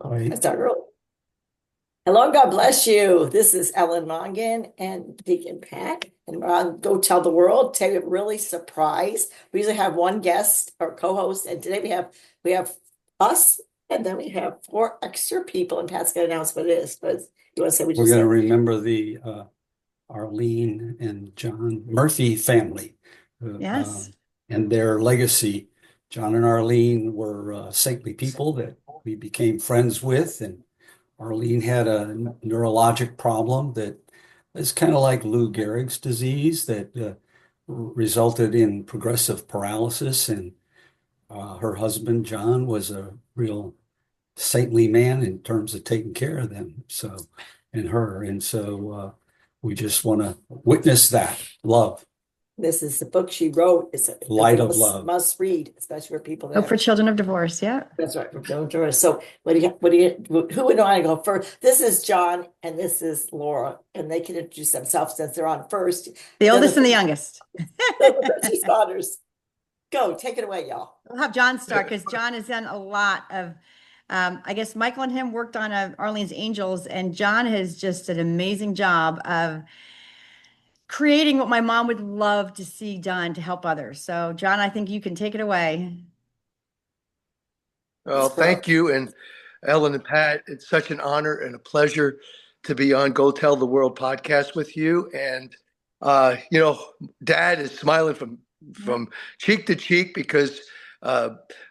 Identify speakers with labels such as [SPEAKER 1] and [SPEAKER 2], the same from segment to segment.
[SPEAKER 1] All right.
[SPEAKER 2] I start early. Hello, God bless you. This is Ellen Mongan and Deacon Pat, and we're on Go Tell the World. Today we're really surprised. We usually have one guest or co-host, and today we have us, and then we have four extra people. And Pat's gonna announce what it is. But you want to say what you
[SPEAKER 1] We're going to
[SPEAKER 2] said?
[SPEAKER 1] remember the Arline and John Murphy family
[SPEAKER 3] Yes.
[SPEAKER 1] and their legacy. John and Arline were saintly people that we became friends with, and Arline had a neurologic problem that is kind of like Lou Gehrig's disease that resulted in progressive paralysis. And her husband, John, was a real saintly man in terms of taking care of them. So, and her. And so we just want to witness that love,
[SPEAKER 2] This is the book she wrote. It's a
[SPEAKER 1] light of love.
[SPEAKER 2] must read, especially for people that
[SPEAKER 3] Oh, for children of divorce. Yeah.
[SPEAKER 2] That's right, from Joan Torres. So who would want to go first? This is John and this is Laura, and they can introduce themselves since they're on first.
[SPEAKER 3] The
[SPEAKER 2] They're
[SPEAKER 3] oldest and the youngest.
[SPEAKER 2] the first responders. Go, take it away, y'all.
[SPEAKER 3] We'll have John start because John has done a lot of, I guess Michael and him worked on Arlene's Angels, and John has just an amazing job of creating what my mom would love to see done to help others. So, John, I think you can take it away.
[SPEAKER 4] Well, thank you. And Ellen and Pat, it's such an honor and a pleasure to be on Go Tell the World podcast with you. And, Dad is smiling from cheek to cheek because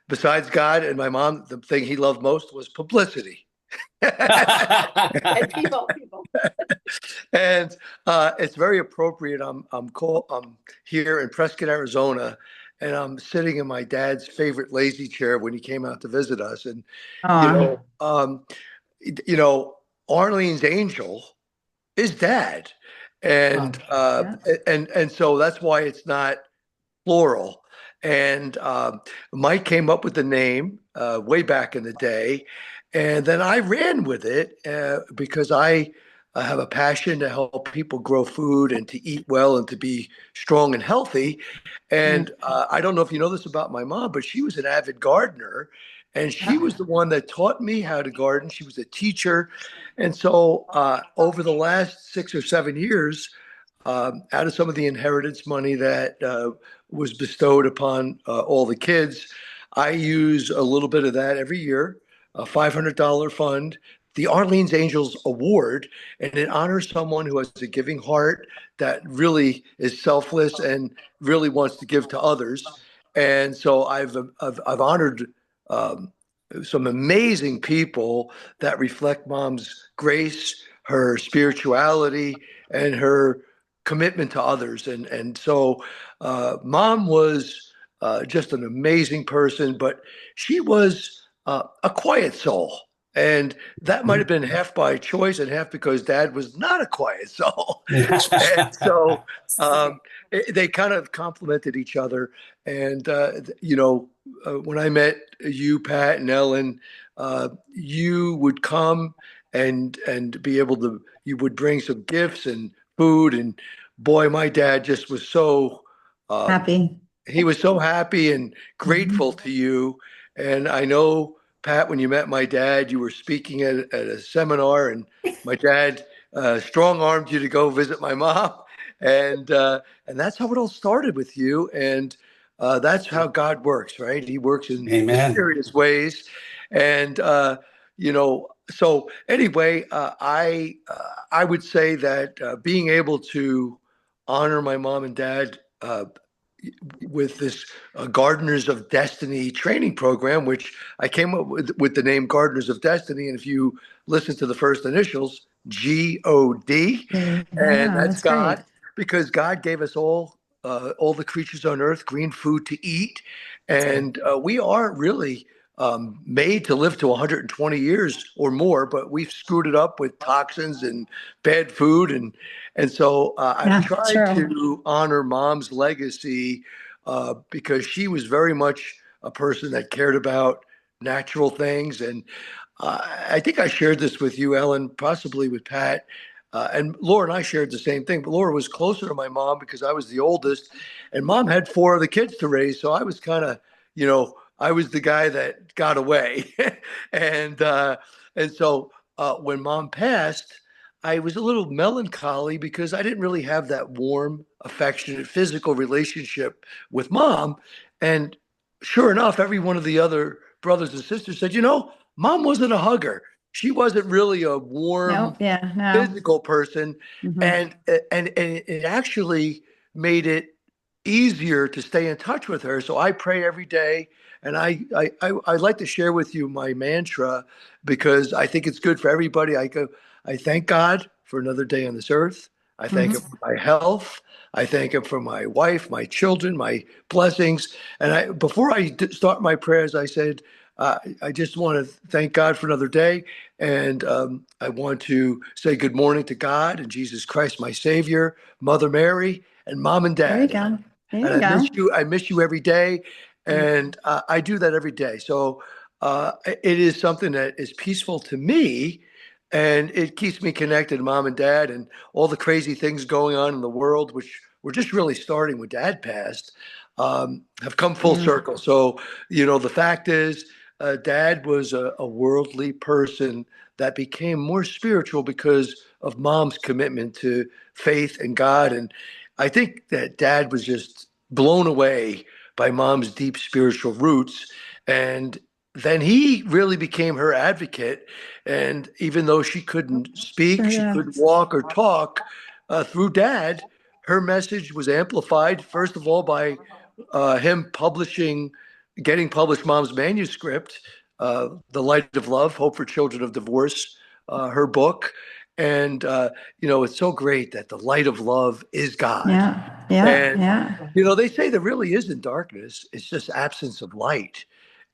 [SPEAKER 4] besides God and my mom, the thing he loved most was publicity.
[SPEAKER 2] And people.
[SPEAKER 4] And it's very appropriate. I'm here in Prescott, Arizona, and I'm sitting in my dad's favorite lazy chair when he came out to visit us. And
[SPEAKER 3] Aw.
[SPEAKER 4] you know, Arlene's angel is Dad, and
[SPEAKER 3] Yeah.
[SPEAKER 4] and so that's why it's not plural. And Mike came up with the name way back in the day, and then I ran with it because I have a passion to help people grow food and to eat well and to be strong and healthy. And I don't know if you know this about my mom, but she was an avid gardener. And she was the one that taught me how to garden. She was a teacher. And so over the last 6 or 7 years, out of some of the inheritance money that was bestowed upon all the kids, I use a little bit of that every year, a $500 fund, the Arlene's Angels Award, and it honors someone who has a giving heart that really is selfless and really wants to give to others. And so I've honored some amazing people that reflect Mom's grace, her spirituality, and her commitment to others. And so Mom was just an amazing person, but she was a quiet soul. And that might have been half by choice and half because Dad was not a quiet soul. And so they kind of complemented each other. And, when I met you, Pat and Ellen, you would come and be able to, you would bring some gifts and food. And boy, my dad just was so,
[SPEAKER 3] Happy.
[SPEAKER 4] he was so happy and
[SPEAKER 3] Mhm.
[SPEAKER 4] grateful to you. And I know, Pat, when you met my dad, you were speaking at a seminar, and my dad strong armed you to go visit my mom. And that's how it all started with you. And that's how God works, right? He works in
[SPEAKER 1] Amen.
[SPEAKER 4] mysterious ways. And, so anyway, I would say that being able to honor my mom and dad with this Gardeners of Destiny training program, which I came up with the name Gardeners of Destiny. And if you listen to the first initials, God,
[SPEAKER 3] Yeah,
[SPEAKER 4] and that's
[SPEAKER 3] that's great.
[SPEAKER 4] God, because God gave us all the creatures on earth green food to eat. And we are really made to live to 120 years or more, but we've screwed it up with toxins and bad food. And so I've
[SPEAKER 3] Yeah,
[SPEAKER 4] tried
[SPEAKER 3] true.
[SPEAKER 4] to honor Mom's legacy because she was very much a person that cared about natural things. And I think I shared this with you, Ellen, possibly with Pat. And Laura and I shared the same thing, but Laura was closer to my mom because I was the oldest, and Mom had four other kids to raise. So I was kind of, I was the guy that got away. and And so when mom passed, I was a little melancholy because I didn't really have that warm, affectionate, physical relationship with mom. And sure enough, every one of the other brothers and sisters said, mom wasn't a hugger. She wasn't really a
[SPEAKER 3] No,
[SPEAKER 4] warm,
[SPEAKER 3] yeah, no.
[SPEAKER 4] physical person.
[SPEAKER 3] Mhm.
[SPEAKER 4] And it actually made it easier to stay in touch with her. So I pray every day. And I like to share with you my mantra because I think it's good for everybody. I thank God for another day on this earth. I thank Him
[SPEAKER 3] Mhm.
[SPEAKER 4] for my health. I thank Him for my wife, my children, my blessings. And before I start my prayers, I said, I just want to thank God for another day. And I want to say good morning to God and Jesus Christ, my Savior, Mother Mary, and Mom and
[SPEAKER 3] There you
[SPEAKER 4] Dad.
[SPEAKER 3] go. There
[SPEAKER 4] And
[SPEAKER 3] you
[SPEAKER 4] I miss
[SPEAKER 3] go.
[SPEAKER 4] you. I miss you every day. And I do that every day. So it is something that is peaceful to me. And it keeps me connected to mom and dad and all the crazy things going on in the world, which were just really starting when dad passed, have come full
[SPEAKER 3] Yeah.
[SPEAKER 4] circle. So, the fact is, dad was a worldly person that became more spiritual because of mom's commitment to faith and God. And I think that dad was just blown away by mom's deep spiritual roots. And then he really became her advocate. And even though she couldn't speak,
[SPEAKER 3] Sure,
[SPEAKER 4] she
[SPEAKER 3] yeah.
[SPEAKER 4] couldn't walk or talk, through dad, her message was amplified, first of all, by him getting published mom's manuscript, The Light of Love, Hope for Children of Divorce, her book. And, it's so great that the light of love is God.
[SPEAKER 3] Yeah. Yeah.
[SPEAKER 4] And,
[SPEAKER 3] Yeah.
[SPEAKER 4] they say there really isn't darkness, it's just absence of light.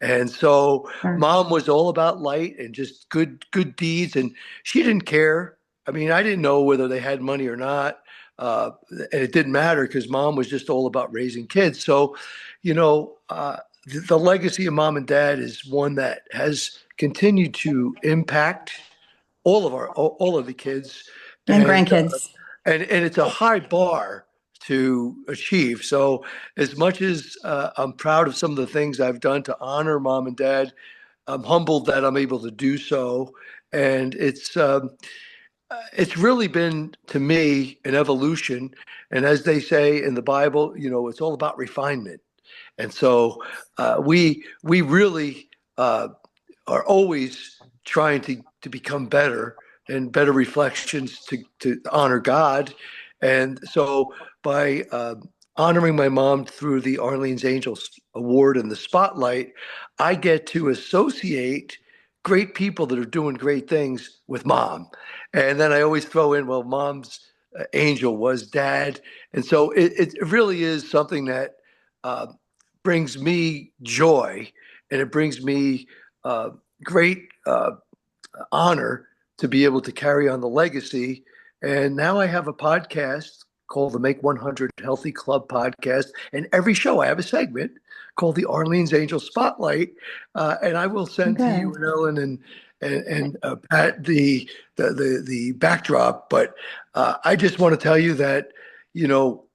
[SPEAKER 4] And so
[SPEAKER 3] Sure.
[SPEAKER 4] mom was all about light and just good deeds. And she didn't care. I mean, I didn't know whether they had money or not. And it didn't matter because mom was just all about raising kids. So, the legacy of mom and dad is one that has continued to impact all of the kids.
[SPEAKER 3] And
[SPEAKER 4] And
[SPEAKER 3] grandkids.
[SPEAKER 4] and it's a high bar to achieve. So as much as I'm proud of some of the things I've done to honor mom and dad, I'm humbled that I'm able to do so. And it's really been to me an evolution. And as they say in the Bible, it's all about refinement. And so we really are always trying to become better and better reflections to honor God. And so by honoring my mom through the Arlene's Angels Award and the Spotlight, I get to associate great people that are doing great things with mom. And then I always throw in, well, mom's angel was dad. And so it really is something that uh, brings me joy and it brings me great honor to be able to carry on the legacy. And now I have a podcast called the Make 100 Healthy Club podcast. And every show I have a segment called the Arlene's Angel Spotlight. And I will send to you
[SPEAKER 3] Good.
[SPEAKER 4] and Ellen and Pat the backdrop. But I just want to tell you that, you know,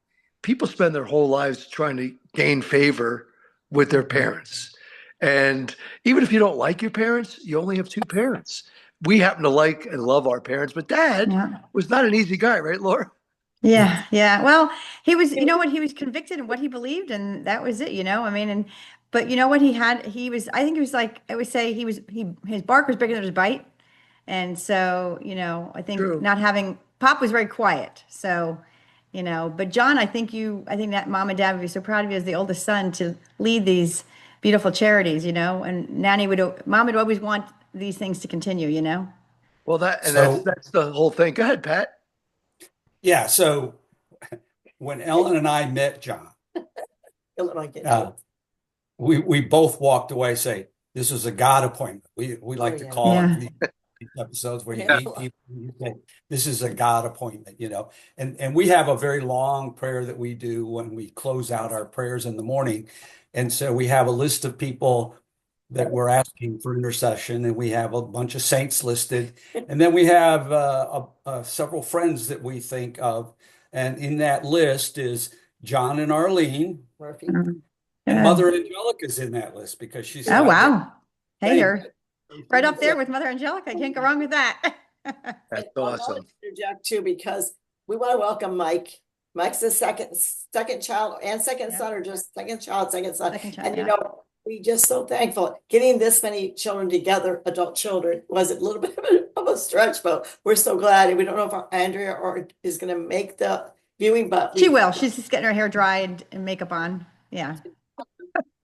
[SPEAKER 4] people spend their whole lives trying to gain favor with their parents. And even if you don't like your parents, you only have two parents. We happen to like and love our parents, but dad
[SPEAKER 3] Yeah.
[SPEAKER 4] was not an easy guy, right, Laura?
[SPEAKER 3] Yeah, yeah. Well, he was, you know what, he was convicted in what he believed, and that was it, I mean, but you know what he was, I think he was like, I would say his bark was bigger than his bite. And so, I think
[SPEAKER 4] True.
[SPEAKER 3] not having, Pop was very quiet. So, but John, I think that mom and dad would be so proud of you as the oldest son to lead these beautiful charities, and mom would always want these things to continue.
[SPEAKER 4] Well, that's
[SPEAKER 1] So,
[SPEAKER 4] that's the whole thing. Go ahead, Pat.
[SPEAKER 1] yeah, so when Ellen and I met John, uh, we both walked away saying, this is a God appointment. We like to
[SPEAKER 2] yeah.
[SPEAKER 1] call it
[SPEAKER 3] Yeah.
[SPEAKER 1] these episodes where you
[SPEAKER 2] Yeah.
[SPEAKER 1] meet people and you say, this is a God appointment. And we have a very long prayer that we do when we close out our prayers in the morning. And so we have a list of people that we're asking for intercession, and we have a bunch of saints listed. And then we have several friends that we think of. And in that list is John and Arline,
[SPEAKER 2] Murphy.
[SPEAKER 3] Mhm.
[SPEAKER 1] and
[SPEAKER 3] Good.
[SPEAKER 1] Mother Angelica's in that list because she's
[SPEAKER 3] Oh,
[SPEAKER 1] I get
[SPEAKER 3] wow. Hey,
[SPEAKER 1] saying
[SPEAKER 3] her. Right up there with Mother Angelica. Can't go wrong with that.
[SPEAKER 4] That's
[SPEAKER 2] And
[SPEAKER 4] awesome.
[SPEAKER 2] I'll interject too, because we want to welcome Mike. Mike's the second child and second
[SPEAKER 3] Yeah.
[SPEAKER 2] son, or just second child, second son.
[SPEAKER 3] Second child,
[SPEAKER 2] And you
[SPEAKER 3] yeah.
[SPEAKER 2] know, we just so thankful. Getting this many children together, adult children, was a little bit of a stretch, but we're so glad. And we don't know if Andrea is going to make the viewing, but
[SPEAKER 3] She will. She's just getting her hair dried and makeup on. Yeah.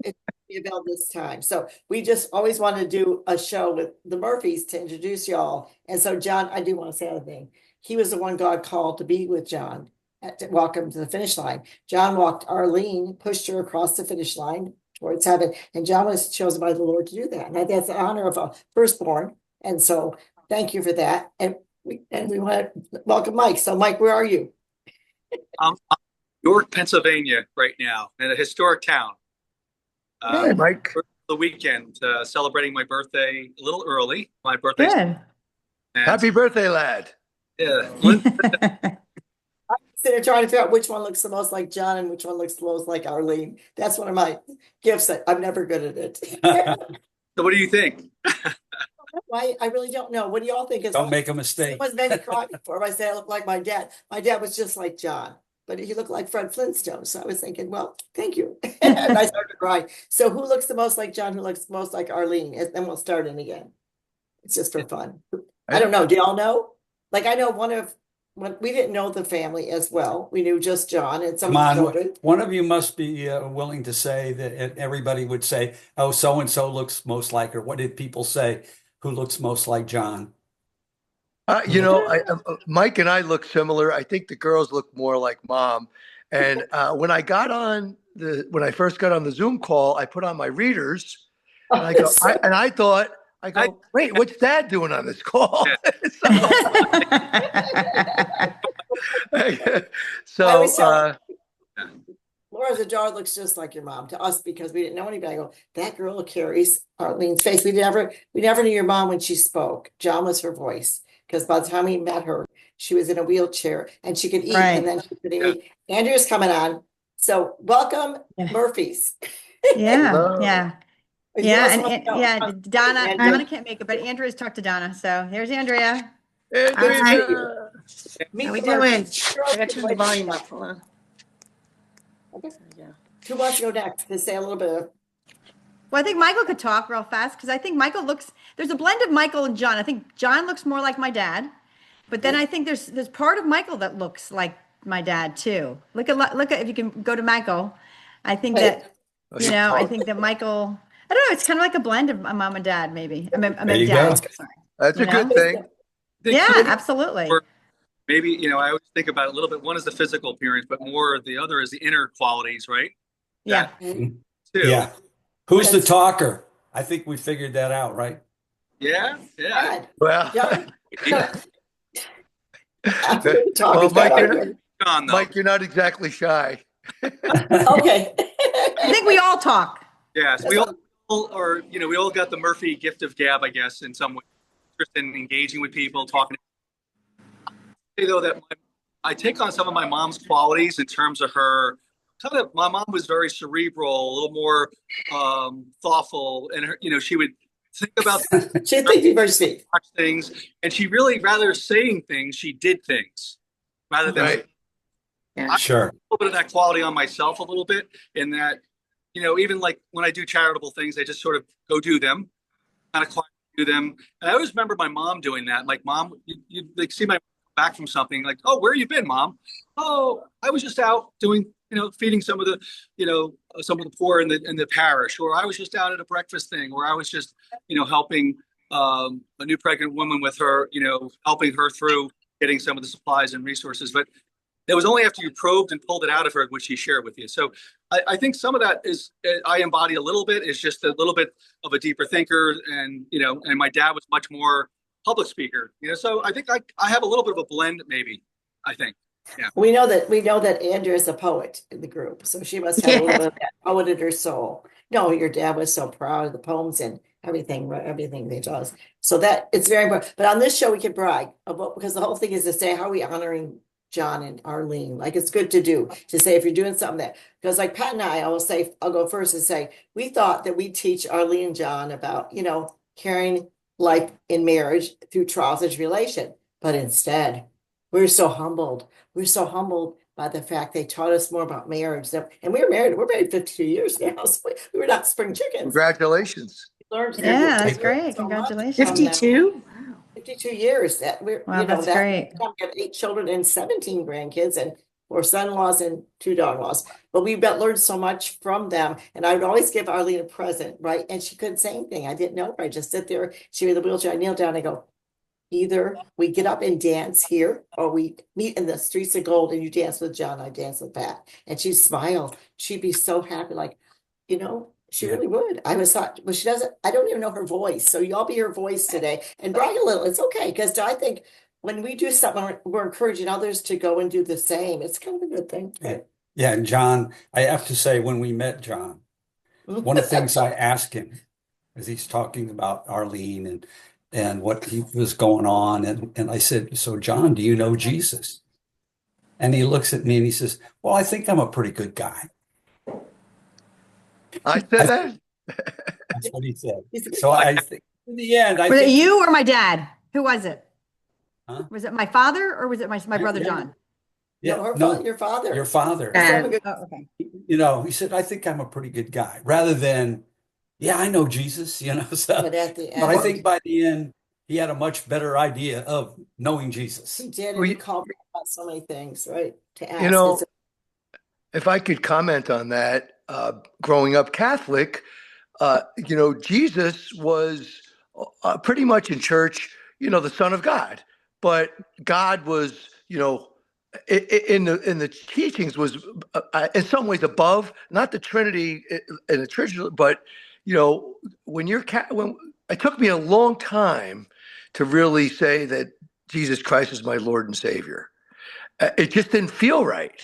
[SPEAKER 2] be available this time. So we just always want to do a show with the Murphys to introduce y'all. And so John, I do want to say another thing. He was the one God called to be with John to walk him to the finish line. John walked Arline, pushed her across the finish line towards heaven, and John was chosen by the Lord to do that. And that's the honor of a firstborn. And so thank you for that. And we want to welcome Mike. So Mike, where are you?
[SPEAKER 5] I'm York, Pennsylvania right now, in a historic town.
[SPEAKER 4] Hey, Mike.
[SPEAKER 5] For the weekend, celebrating my birthday a little early. My birthday's
[SPEAKER 3] Good.
[SPEAKER 4] Happy birthday, lad.
[SPEAKER 5] yeah.
[SPEAKER 2] I'm sitting there trying to figure out which one looks the most like John and which one looks the most like Arline. That's one of my gifts. I'm never good at it.
[SPEAKER 5] So what do you think?
[SPEAKER 2] I really don't know. What do y'all think?
[SPEAKER 1] Don't make a mistake.
[SPEAKER 2] Someone's made me cry before. I say I look like my dad. My dad was just like John, but he looked like Fred Flintstone. So I was thinking, well, thank you. And I started to cry. So who looks the most like John? Who looks most like Arline? And then we'll start in again. It's just for fun. I don't know. Do y'all know? Like, I know when we didn't know the family as well. We knew just John and some
[SPEAKER 1] Come
[SPEAKER 2] of the
[SPEAKER 1] on,
[SPEAKER 2] children.
[SPEAKER 1] one of you must be willing to say that everybody would say, oh, so and so looks most like her. What did people say? Who looks most like John?
[SPEAKER 4] You know, Mike and I look similar. I think the girls look more like mom. And when I first got on the Zoom call, I put on my readers, and I thought, wait, what's Dad doing on this call? So,
[SPEAKER 2] Laura's daughter looks just like your mom to us because we didn't know anybody. I go, that girl carries Arlene's face. We never knew your mom when she spoke. John was her voice, because by the time we met her, she was in a wheelchair and she could eat,
[SPEAKER 3] Right.
[SPEAKER 2] and then she could eat. Andrea's coming on. So welcome, Murphys.
[SPEAKER 3] Yeah.
[SPEAKER 4] Hello.
[SPEAKER 3] Yeah.
[SPEAKER 2] If you
[SPEAKER 3] Yeah.
[SPEAKER 2] also
[SPEAKER 3] And,
[SPEAKER 2] want to know-
[SPEAKER 3] yeah, Donna,
[SPEAKER 2] Andrea.
[SPEAKER 3] Donna can't make it, but Andrea's talked to Donna. So there's Andrea.
[SPEAKER 4] Andrea.
[SPEAKER 2] Meet
[SPEAKER 6] How we
[SPEAKER 2] the
[SPEAKER 6] doing?
[SPEAKER 2] Murphys.
[SPEAKER 6] I gotta turn the volume up. Hold on.
[SPEAKER 2] Okay.
[SPEAKER 6] Yeah.
[SPEAKER 2] Who wants to go next to say a little bit of
[SPEAKER 3] Well, I think Michael could talk real fast because I think Michael there's a blend of Michael and John. I think John looks more like my dad, but then I think there's part of Michael that looks like my dad too. Look at if you can go to Michael. I think that, I think that Michael, I don't know, it's kind of like a blend of my mom and dad, maybe. I mean,
[SPEAKER 1] There you
[SPEAKER 3] dad.
[SPEAKER 1] go.
[SPEAKER 3] Sorry.
[SPEAKER 4] That's a
[SPEAKER 3] You know?
[SPEAKER 4] good thing.
[SPEAKER 3] Yeah, absolutely.
[SPEAKER 5] Maybe, I always think about it a little bit. One is the physical appearance, but the other is the inner qualities, right?
[SPEAKER 3] Yeah.
[SPEAKER 5] Too.
[SPEAKER 1] Yeah. Who's the talker? I think we figured that out, right?
[SPEAKER 5] Yeah.
[SPEAKER 2] Dad?
[SPEAKER 4] Well,
[SPEAKER 2] John?
[SPEAKER 4] well,
[SPEAKER 5] John, though.
[SPEAKER 4] Mike, you're not exactly shy.
[SPEAKER 2] Okay.
[SPEAKER 3] I think we all talk.
[SPEAKER 5] Yes, we all are, we all got the Murphy gift of gab, I guess, in some way. Interest in engaging with people, talking. Though that I take on some of my mom's qualities in terms of her. My mom was very cerebral, a little more thoughtful, and her, she would think about
[SPEAKER 2] She thinks you very sweet.
[SPEAKER 5] things, and she really, rather saying things, she did things rather than.
[SPEAKER 4] Right.
[SPEAKER 6] Yeah.
[SPEAKER 1] Sure.
[SPEAKER 5] A little bit of that quality on myself, a little bit, in that, even like when I do charitable things, I just sort of go do them, kind of quietly do them. And I always remember my mom doing that. Like, Mom, you like see my back from something, like, oh, where you been, Mom? Oh, I was just out doing, feeding some of the, some of the poor in the parish, or I was just out at a breakfast thing, or I was just, helping a new pregnant woman with her, helping her through getting some of the supplies and resources. But it was only after you probed and pulled it out of her would she share it with you. So I think some of that is, I embody a little bit, is just a little bit of a deeper thinker. And, and my dad was much more public speaker, so I think I have a little bit of a blend, maybe, I think. Yeah.
[SPEAKER 2] We know that Andrea is a poet in the group, so she must have a little bit of that poet in her soul. No, your dad was so proud of the poems and everything they does. So that it's very important. But on this show, we can brag about, because the whole thing is to say, how are we honoring John and Arline? Like, it's good to say if you're doing something that, because like Pat and I will say, I'll go first and say, we thought that we teach Arline and John about, caring life in marriage through trials and tribulation. But instead, we're so humbled. We're so humbled by the fact they taught us more about marriage. And we were married. We're married 52 years now. So we were not spring chickens.
[SPEAKER 4] Congratulations.
[SPEAKER 2] We learned
[SPEAKER 3] Yeah, that's
[SPEAKER 2] we learned
[SPEAKER 3] great.
[SPEAKER 2] so much from them.
[SPEAKER 6] 52? Wow.
[SPEAKER 2] 52 years that we're,
[SPEAKER 3] Wow, that's great.
[SPEAKER 2] we have 8 children and 17 grandkids and 4 son-in-laws and 2 daughter-in-laws. But we've learned so much from them. And I would always give Arline a present, right? And she couldn't say anything. I didn't know her. I just sit there. She was in the wheelchair. I kneel down. I go, either we get up and dance here or we meet in the streets of gold and you dance with John, I dance with Pat. And she'd smile. She'd be so happy, like, she really would. I was thought, well, she doesn't, I don't even know her voice. So y'all be her voice today and brag a little. It's okay. Because I think when we do something, we're encouraging others to go and do the same. It's kind of a good thing.
[SPEAKER 1] Yeah, and John, I have to say, when we met John, one of the things I asked him as he's talking about Arline and what he was going on, and I said, "So John, do you know Jesus?" And he looks at me and he says, "Well, I think I'm a pretty good guy."
[SPEAKER 4] I said that.
[SPEAKER 1] That's what he said. So I think in the end,
[SPEAKER 3] Was it you or my dad? Who was it?
[SPEAKER 1] Huh?
[SPEAKER 3] Was it my father or was it my brother John?
[SPEAKER 2] No, your father.
[SPEAKER 1] Your father.
[SPEAKER 3] Oh, okay.
[SPEAKER 1] He said, "I think I'm a pretty good guy," rather than, "Yeah, I know Jesus," so.
[SPEAKER 2] But at the end,
[SPEAKER 1] But I think by the end, he had a much better idea of knowing Jesus.
[SPEAKER 2] he did, and he called me about so many things, right? To ask.
[SPEAKER 4] If I could comment on that, growing up Catholic, Jesus was pretty much in church, the Son of God, but God was, in the teachings was in some ways above, not the Trinity in the church, but when it took me a long time to really say that Jesus Christ is my Lord and Savior. It just didn't feel right.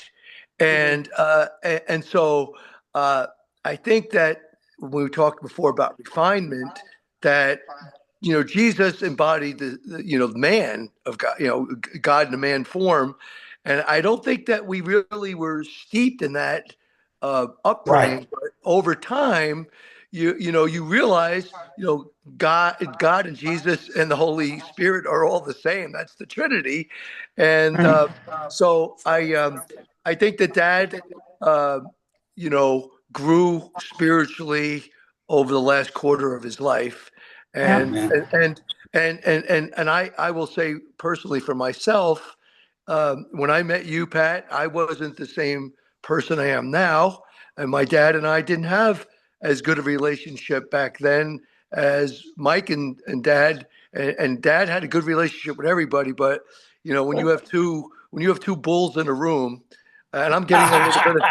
[SPEAKER 4] And so I think that when we talked before about refinement, that Jesus embodied the man of God, God in a man form, and I don't think that we really were steeped in that upbringing. Right. But over time, you realize God and Jesus and the Holy Spirit are all the same. That's the Trinity, and so I think that Dad, grew spiritually over the last quarter of his life, and I will say personally for myself, when I met you, Pat, I wasn't the same person I am now, and my dad and I didn't have as good a relationship back then as Mike and Dad, and Dad had a good relationship with everybody, but when you have two bulls in a room. And I'm getting a little bit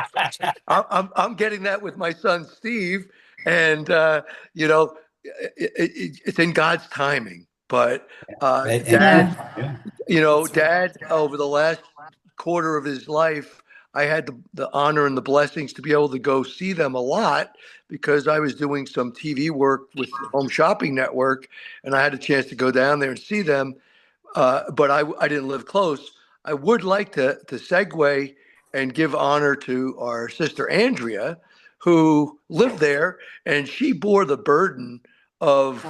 [SPEAKER 4] of, I'm getting that with my son Steve, and it's in God's timing. But Dad, Dad, over the last quarter of his life, I had the honor and the blessings to be able to go see them a lot because I was doing some TV work with Home Shopping Network, and I had a chance to go down there and see them. But I didn't live close. I would like to segue and give honor to our sister Andrea, who lived there, and she bore the burden of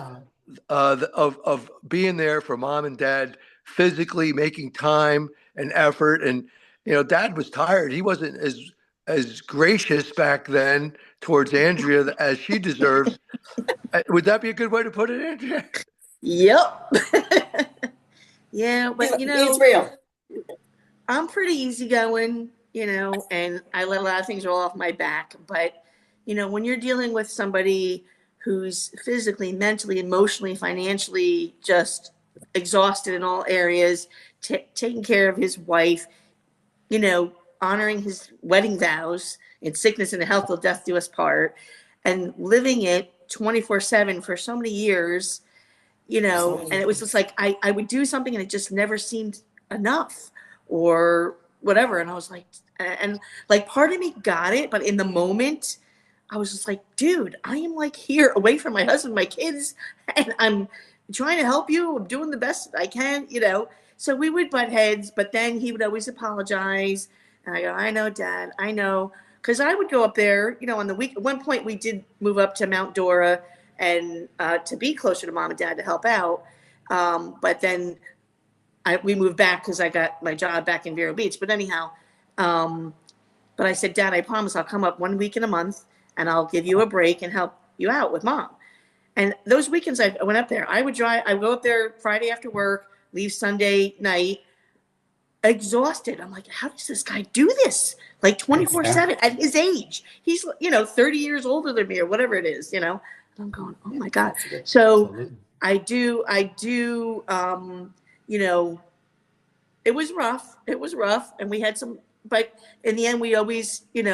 [SPEAKER 4] being there for Mom and Dad, physically making time and effort. And Dad was tired. He wasn't as gracious back then towards Andrea as she deserved. Would that be a good way to put it, Andrea?
[SPEAKER 6] Yep. Yeah, but
[SPEAKER 2] he's real.
[SPEAKER 6] I'm pretty easygoing, and I let a lot of things roll off my back. But, when you're dealing with somebody who's physically, mentally, emotionally, financially just exhausted in all areas, taking care of his wife, honoring his wedding vows, in sickness and health till death do us part, and living it 24/7 for so many years, and it was just like I would do something and it just never seemed enough or whatever. And I was like, and like part of me got it, but in the moment I was just like, dude, I am like here away from my husband, my kids, and I'm trying to help you. I'm doing the best I can, So we would butt heads, but then he would always apologize. And I go, I know, Dad, I know. Because I would go up there, on the week. At one point we did move up to Mount Dora and to be closer to mom and dad to help out. But then we moved back because I got my job back in Vero Beach. But anyhow, but I said, Dad, I promise I'll come up 1 week in a month and I'll give you a break and help you out with mom. And those weekends I went up there. I would go up there Friday after work, leave Sunday night, exhausted. I'm like, how does this guy do this? Like 24/7 at his age. He's, 30 years older than me or whatever it is, And I'm going, oh my God. So
[SPEAKER 1] Absolutely.
[SPEAKER 6] I do, it was rough. It was rough. And we had some, but in the end, we always, he'd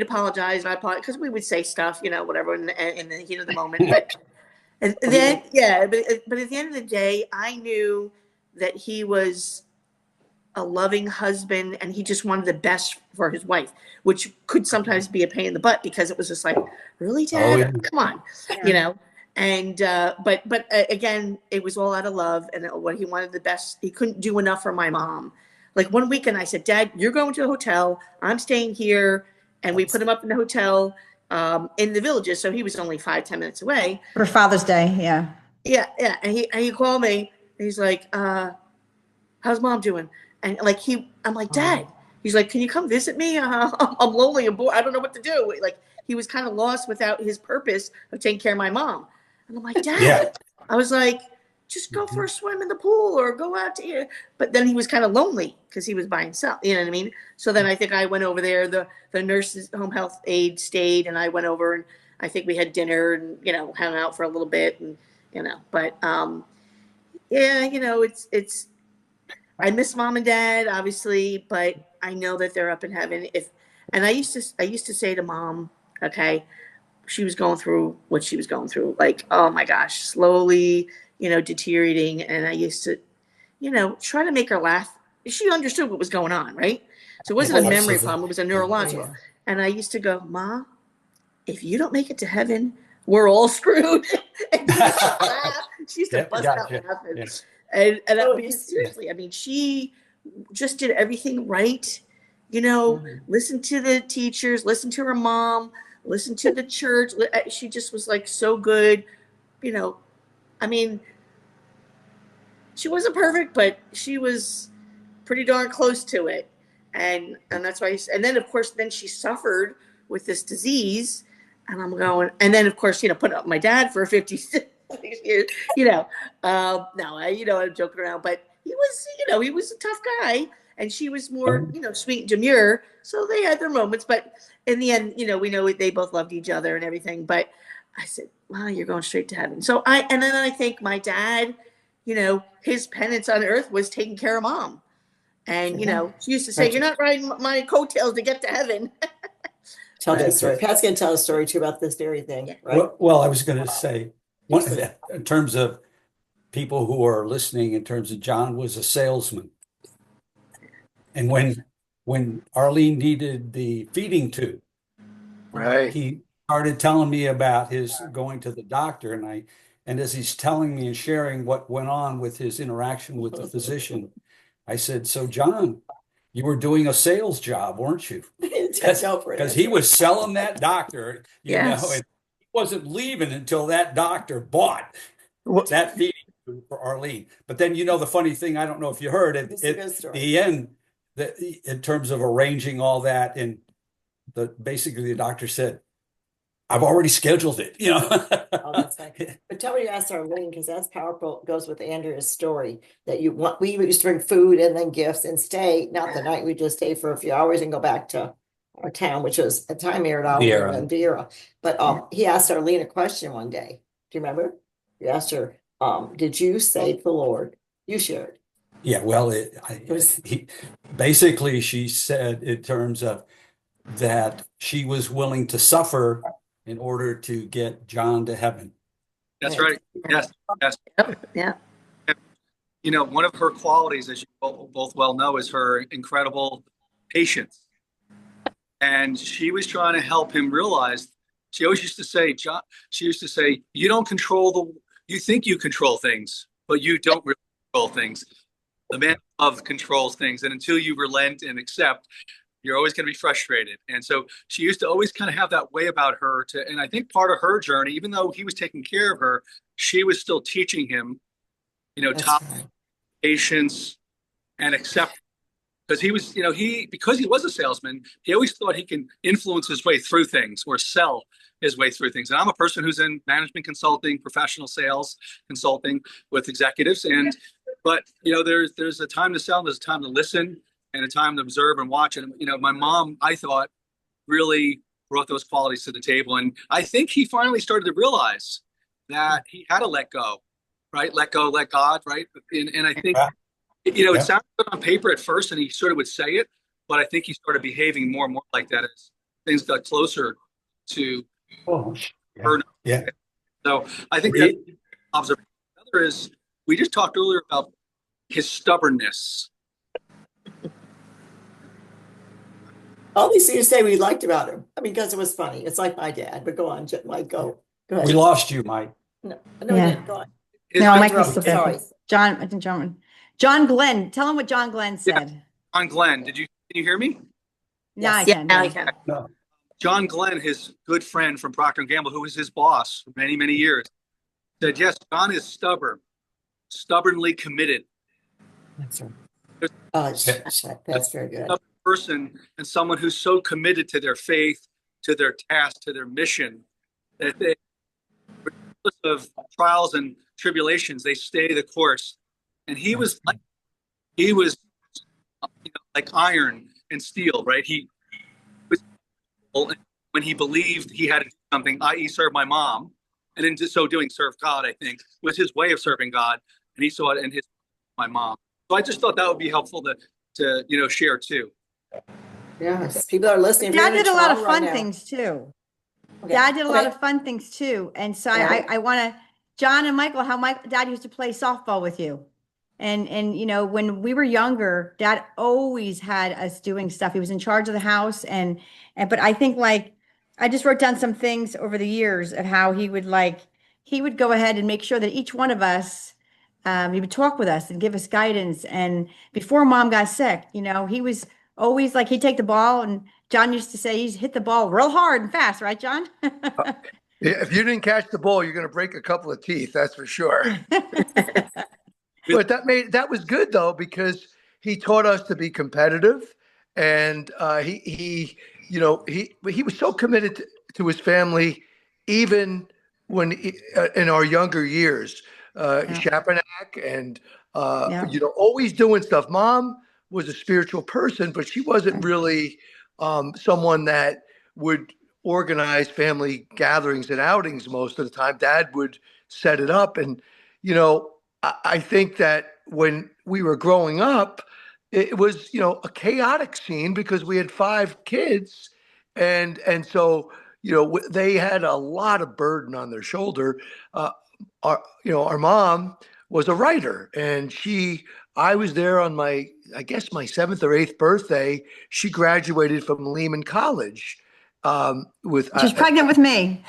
[SPEAKER 6] apologize and I apologize because we would say stuff, whatever in the heat of the moment. But and then, but at the end of the day, I knew that he was a loving husband and he just wanted the best for his wife, which could sometimes be a pain in the butt because it was just like, really, Dad?
[SPEAKER 1] Oh, yeah.
[SPEAKER 6] Come on, And but again, it was all out of love and what he wanted the best. He couldn't do enough for my mom. Like one weekend, I said, Dad, you're going to a hotel. I'm staying here, and we put him up in the hotel in the Villages, so he was only 5-10 minutes away
[SPEAKER 3] For Father's Day, yeah.
[SPEAKER 6] Yeah. And he called me. And he's like, "How's mom doing?" And I'm like, Dad. He's like, "Can you come visit me? I'm lonely and bored. I don't know what to do." Like he was kind of lost without his purpose of taking care of my mom. And I'm like, Dad.
[SPEAKER 1] Yeah.
[SPEAKER 6] I was like, just go for a swim in the pool or go out to eat. But then he was kind of lonely because he was by himself. You know what I mean? So then I think I went over there. The nurse's home health aide stayed, and I went over and I think we had dinner and hung out for a little bit and But it's. I miss mom and dad obviously, but I know that they're up in heaven. And I used to say to mom, okay, she was going through what she was going through, like, oh my gosh, slowly. Deteriorating. And I used to, try to make her laugh. She understood what was going on, right? So it wasn't a memory problem. It was a neurological. And I used to go, Ma, if you don't make it to heaven, we're all screwed. And she used to bust out laughing. Yes. And seriously, I mean, she just did everything right. Listen to the teachers, listen to her mom, listen to the church. She just was like so good, I mean, she wasn't perfect, but she was pretty darn close to it. And that's why, and then of course, then she suffered with this disease and I'm going, and then of course, put up my dad for 56 years, no, I'm joking around, but he was a tough guy and she was more, sweet and demure. So they had their moments, but in the end, we know they both loved each other and everything, but I said, wow, you're going straight to heaven. So and then I think my dad, his penance on earth was taking care of mom. And, she used to say, you're not riding my coattails to get to heaven.
[SPEAKER 2] Tell that story. Pat's going to tell a story too about this dairy thing, right?
[SPEAKER 1] Well, I was going to say, in terms of people who are listening, in terms of John was a salesman. And when Arline needed the feeding tube,
[SPEAKER 4] right,
[SPEAKER 1] he started telling me about his going to the doctor, and as he's telling me and sharing what went on with his interaction with the physician, I said, "So John, you were doing a sales job, weren't you?" Because he was selling that doctor, and he wasn't leaving until that doctor bought that feeding tube for Arline. But then, the funny thing, I don't know if you heard at the end, in terms of arranging all that, and basically the doctor said, "I've already scheduled it."
[SPEAKER 2] Oh, that's fine. But tell me you asked Arline, because that's powerful. It goes with Andrea's story that we used to bring food and then gifts and stay, not the night, we just stay for a few hours and go back to our town, which was a time here at Viera. But he asked Arline a question one day. Do you remember? You asked her, did you say to the Lord? You shared.
[SPEAKER 1] Yeah, well, basically she said in terms of that she was willing to suffer in order to get John to heaven.
[SPEAKER 5] That's right. Yes.
[SPEAKER 6] Yeah.
[SPEAKER 5] One of her qualities, as you both well know, is her incredible patience. And she was trying to help him realize, she always used to say, John, you think you control things, but you don't really control things. The man of love controls things. And until you relent and accept, You're always going to be frustrated. And so she used to always kind of have that way about her and I think part of her journey, even though he was taking care of her, she was still teaching him,
[SPEAKER 2] That's
[SPEAKER 5] top
[SPEAKER 2] right.
[SPEAKER 5] patience and acceptance. Because because he was a salesman, he always thought he can influence his way through things or sell his way through things. And I'm a person who's in management consulting, professional sales consulting with executives. But there's a time to sell, there's a time to listen, and a time to observe and watch. And my mom, I thought, really brought those qualities to the table. And I think he finally started to realize that he had to let go, right? Let go, let God, right? And I think it sounded good on paper at first, and he sort of would say it, but I think he started behaving more and more like that as things got closer to her.
[SPEAKER 1] Yeah.
[SPEAKER 5] So I think that's observation. Another is, we just talked earlier about his stubbornness.
[SPEAKER 2] All these things to say we liked about him. I mean, because it was funny. It's like my dad. But go on, Mike. Go ahead.
[SPEAKER 1] We lost you, Mike.
[SPEAKER 2] No,
[SPEAKER 3] Yeah.
[SPEAKER 2] we didn't. Go on.
[SPEAKER 3] No, Mike was still
[SPEAKER 2] Sorry.
[SPEAKER 3] there. John, I think John Glenn. Tell him what John Glenn said.
[SPEAKER 5] John Glenn, can you hear me?
[SPEAKER 3] Now I
[SPEAKER 2] Yes.
[SPEAKER 3] can.
[SPEAKER 6] Now I
[SPEAKER 3] yeah.
[SPEAKER 6] can.
[SPEAKER 1] No.
[SPEAKER 5] John Glenn, his good friend from Procter & Gamble, who was his boss for many, many years, said, yes, John is stubbornly committed.
[SPEAKER 2] That's right. That's very good.
[SPEAKER 5] A person and someone who's so committed to their faith, to their task, to their mission, that they, regardless of trials and tribulations, they stay the course. And he was like iron and steel, right? He was, when he believed he had to do something, i.e., serve my mom, and in so doing, serve God, I think, was his way of serving God. And he saw it in my mom. So I just thought that would be helpful to share too.
[SPEAKER 2] Yes, people are listening.
[SPEAKER 3] Dad did a lot of fun things too.
[SPEAKER 2] Okay.
[SPEAKER 3] Dad did a lot of fun things too. And so I want to, John and Michael, how my dad used to play softball with you. And when we were younger, Dad always had us doing stuff. He was in charge of the house. But I think I just wrote down some things over the years of how he would go ahead and make sure that each one of us, he would talk with us and give us guidance. And before Mom got sick, he was always he'd take the ball, and John used to say he's hit the ball real hard and fast, right, John?
[SPEAKER 4] If you didn't catch the ball, you're going to break a couple of teeth. That's for sure. But that was good though, because he taught us to be competitive, and he was so committed to his family, even when in our younger years, Chapanak and always doing stuff. Mom was a spiritual person, but she wasn't really someone that would organize family gatherings and outings most of the time. Dad would set it up, and I think that when we were growing up, it was, a chaotic scene because we had 5 kids, and so, they had a lot of burden on their shoulder. Our mom was a writer, and I was there on my 7th or 8th birthday. She graduated from Lehman College.
[SPEAKER 3] She's pregnant with me.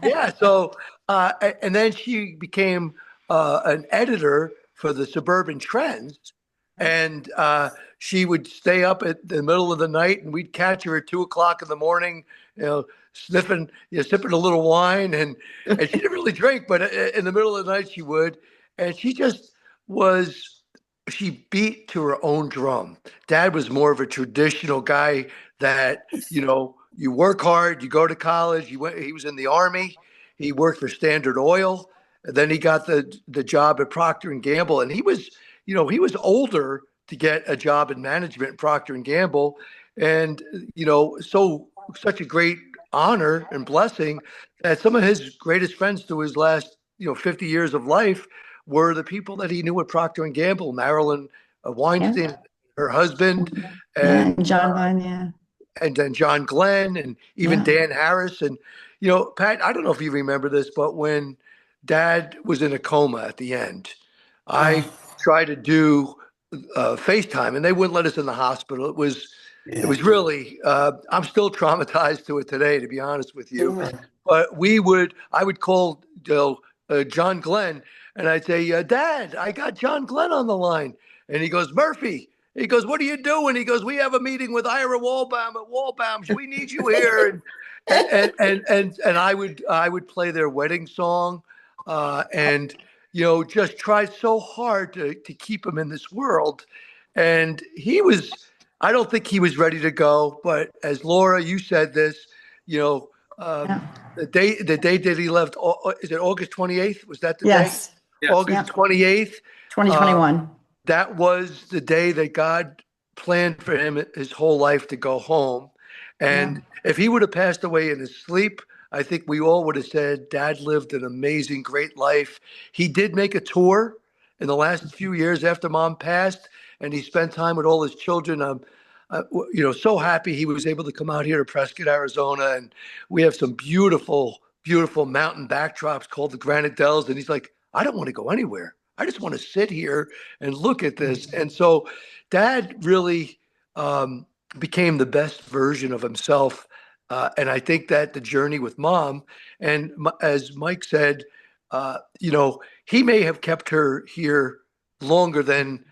[SPEAKER 4] Yeah. So, and then she became an editor for the Suburban Trends, and she would stay up at the middle of the night, and we'd catch her at 2:00 in the morning, sipping a little wine, and she didn't really drink, but in the middle of the night she would, and she beat to her own drum. Dad was more of a traditional guy that, you work hard, you go to college. He was in the Army. He worked for Standard Oil. And then he got the job at Procter and Gamble. And he was older to get a job in management at Procter and Gamble. And, such a great honor and blessing that some of his greatest friends through his last, 50 years of life were the people that he knew at Procter and Gamble. Marilyn Weinstein, her husband, and
[SPEAKER 3] John Glenn,
[SPEAKER 4] and then John Glenn, and even Dan Harris. And, Pat, I don't know if you remember this, but when Dad was in a coma at the end, I tried to do FaceTime, and they wouldn't let us in the hospital. It was really, I'm still traumatized to it today, to be honest with you. But I would call John Glenn, and I'd say, Dad, I got John Glenn on the line. And he goes, Murphy, He goes, "What are you doing?" He goes, "We have a meeting with Ira Walbaum at Walbaum's. We need you here." And I would play their wedding song, and just tried so hard to keep him in this world. And I don't think he was ready to go. But as Laura, you said this, you know,
[SPEAKER 3] Yeah.
[SPEAKER 4] the day that he left, is it August 28th? Was that the day?
[SPEAKER 3] Yes.
[SPEAKER 5] Yes.
[SPEAKER 4] August 28th.
[SPEAKER 3] 2021.
[SPEAKER 4] That was the day that God planned for him his whole life to go home. And if he would have passed away in his sleep, I think we all would have said, Dad lived an amazing, great life. He did make a tour in the last few years after Mom passed, and he spent time with all his children. So happy he was able to come out here to Prescott, Arizona, and we have some beautiful, beautiful mountain backdrops called the Granite Dells. And he's like, I don't want to go anywhere. I just want to sit here and look at this. And so Dad really became the best version of himself. And I think that the journey with Mom, and as Mike said, he may have kept her here longer than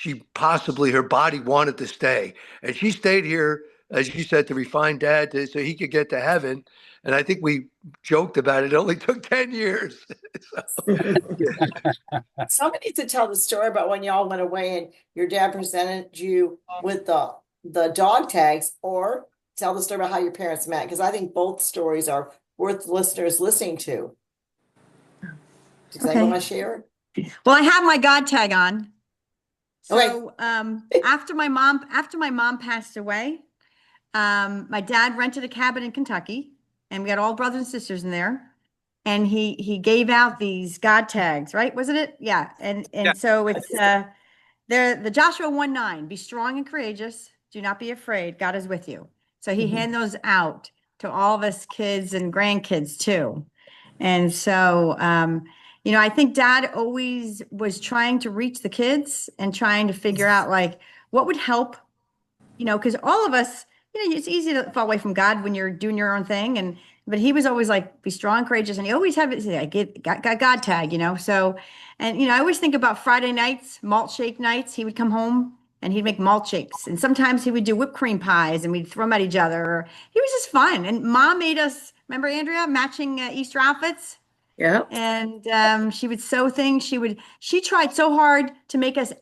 [SPEAKER 4] her body wanted to stay. And she stayed here, as you said, to refine Dad so he could get to heaven. And I think we joked about it. It only took 10 years.
[SPEAKER 2] Somebody needs to tell the story about when y'all went away and your dad presented you with the dog tags, or tell the story about how your parents met, because I think both stories are worth listeners listening to. Does anyone want to share?
[SPEAKER 3] Well, I have my God tag on.
[SPEAKER 2] Okay.
[SPEAKER 3] So after my mom passed away, my dad rented a cabin in Kentucky, and we had all brothers and sisters in there. And he gave out these God tags, right? Wasn't it? Yeah. And so it's the Joshua 1:9, be strong and courageous. Do not be afraid. God is with you. So he handed those out to all of us kids and grandkids too. And so, I think Dad always was trying to reach the kids and trying to figure out like what would help, because all of us, it's easy to fall away from God when you're doing your own thing. But he was always like, be strong, courageous. And he always had it, I got God tag, so, and, I always think about Friday nights, malt shake nights. He would come home and he'd make malt shakes. And sometimes he would do whipped cream pies and we'd throw them at each other. He was just fun. And Mom made us, remember Andrea, matching Easter outfits?
[SPEAKER 6] Yeah.
[SPEAKER 3] And she would sew things. She tried so hard to make us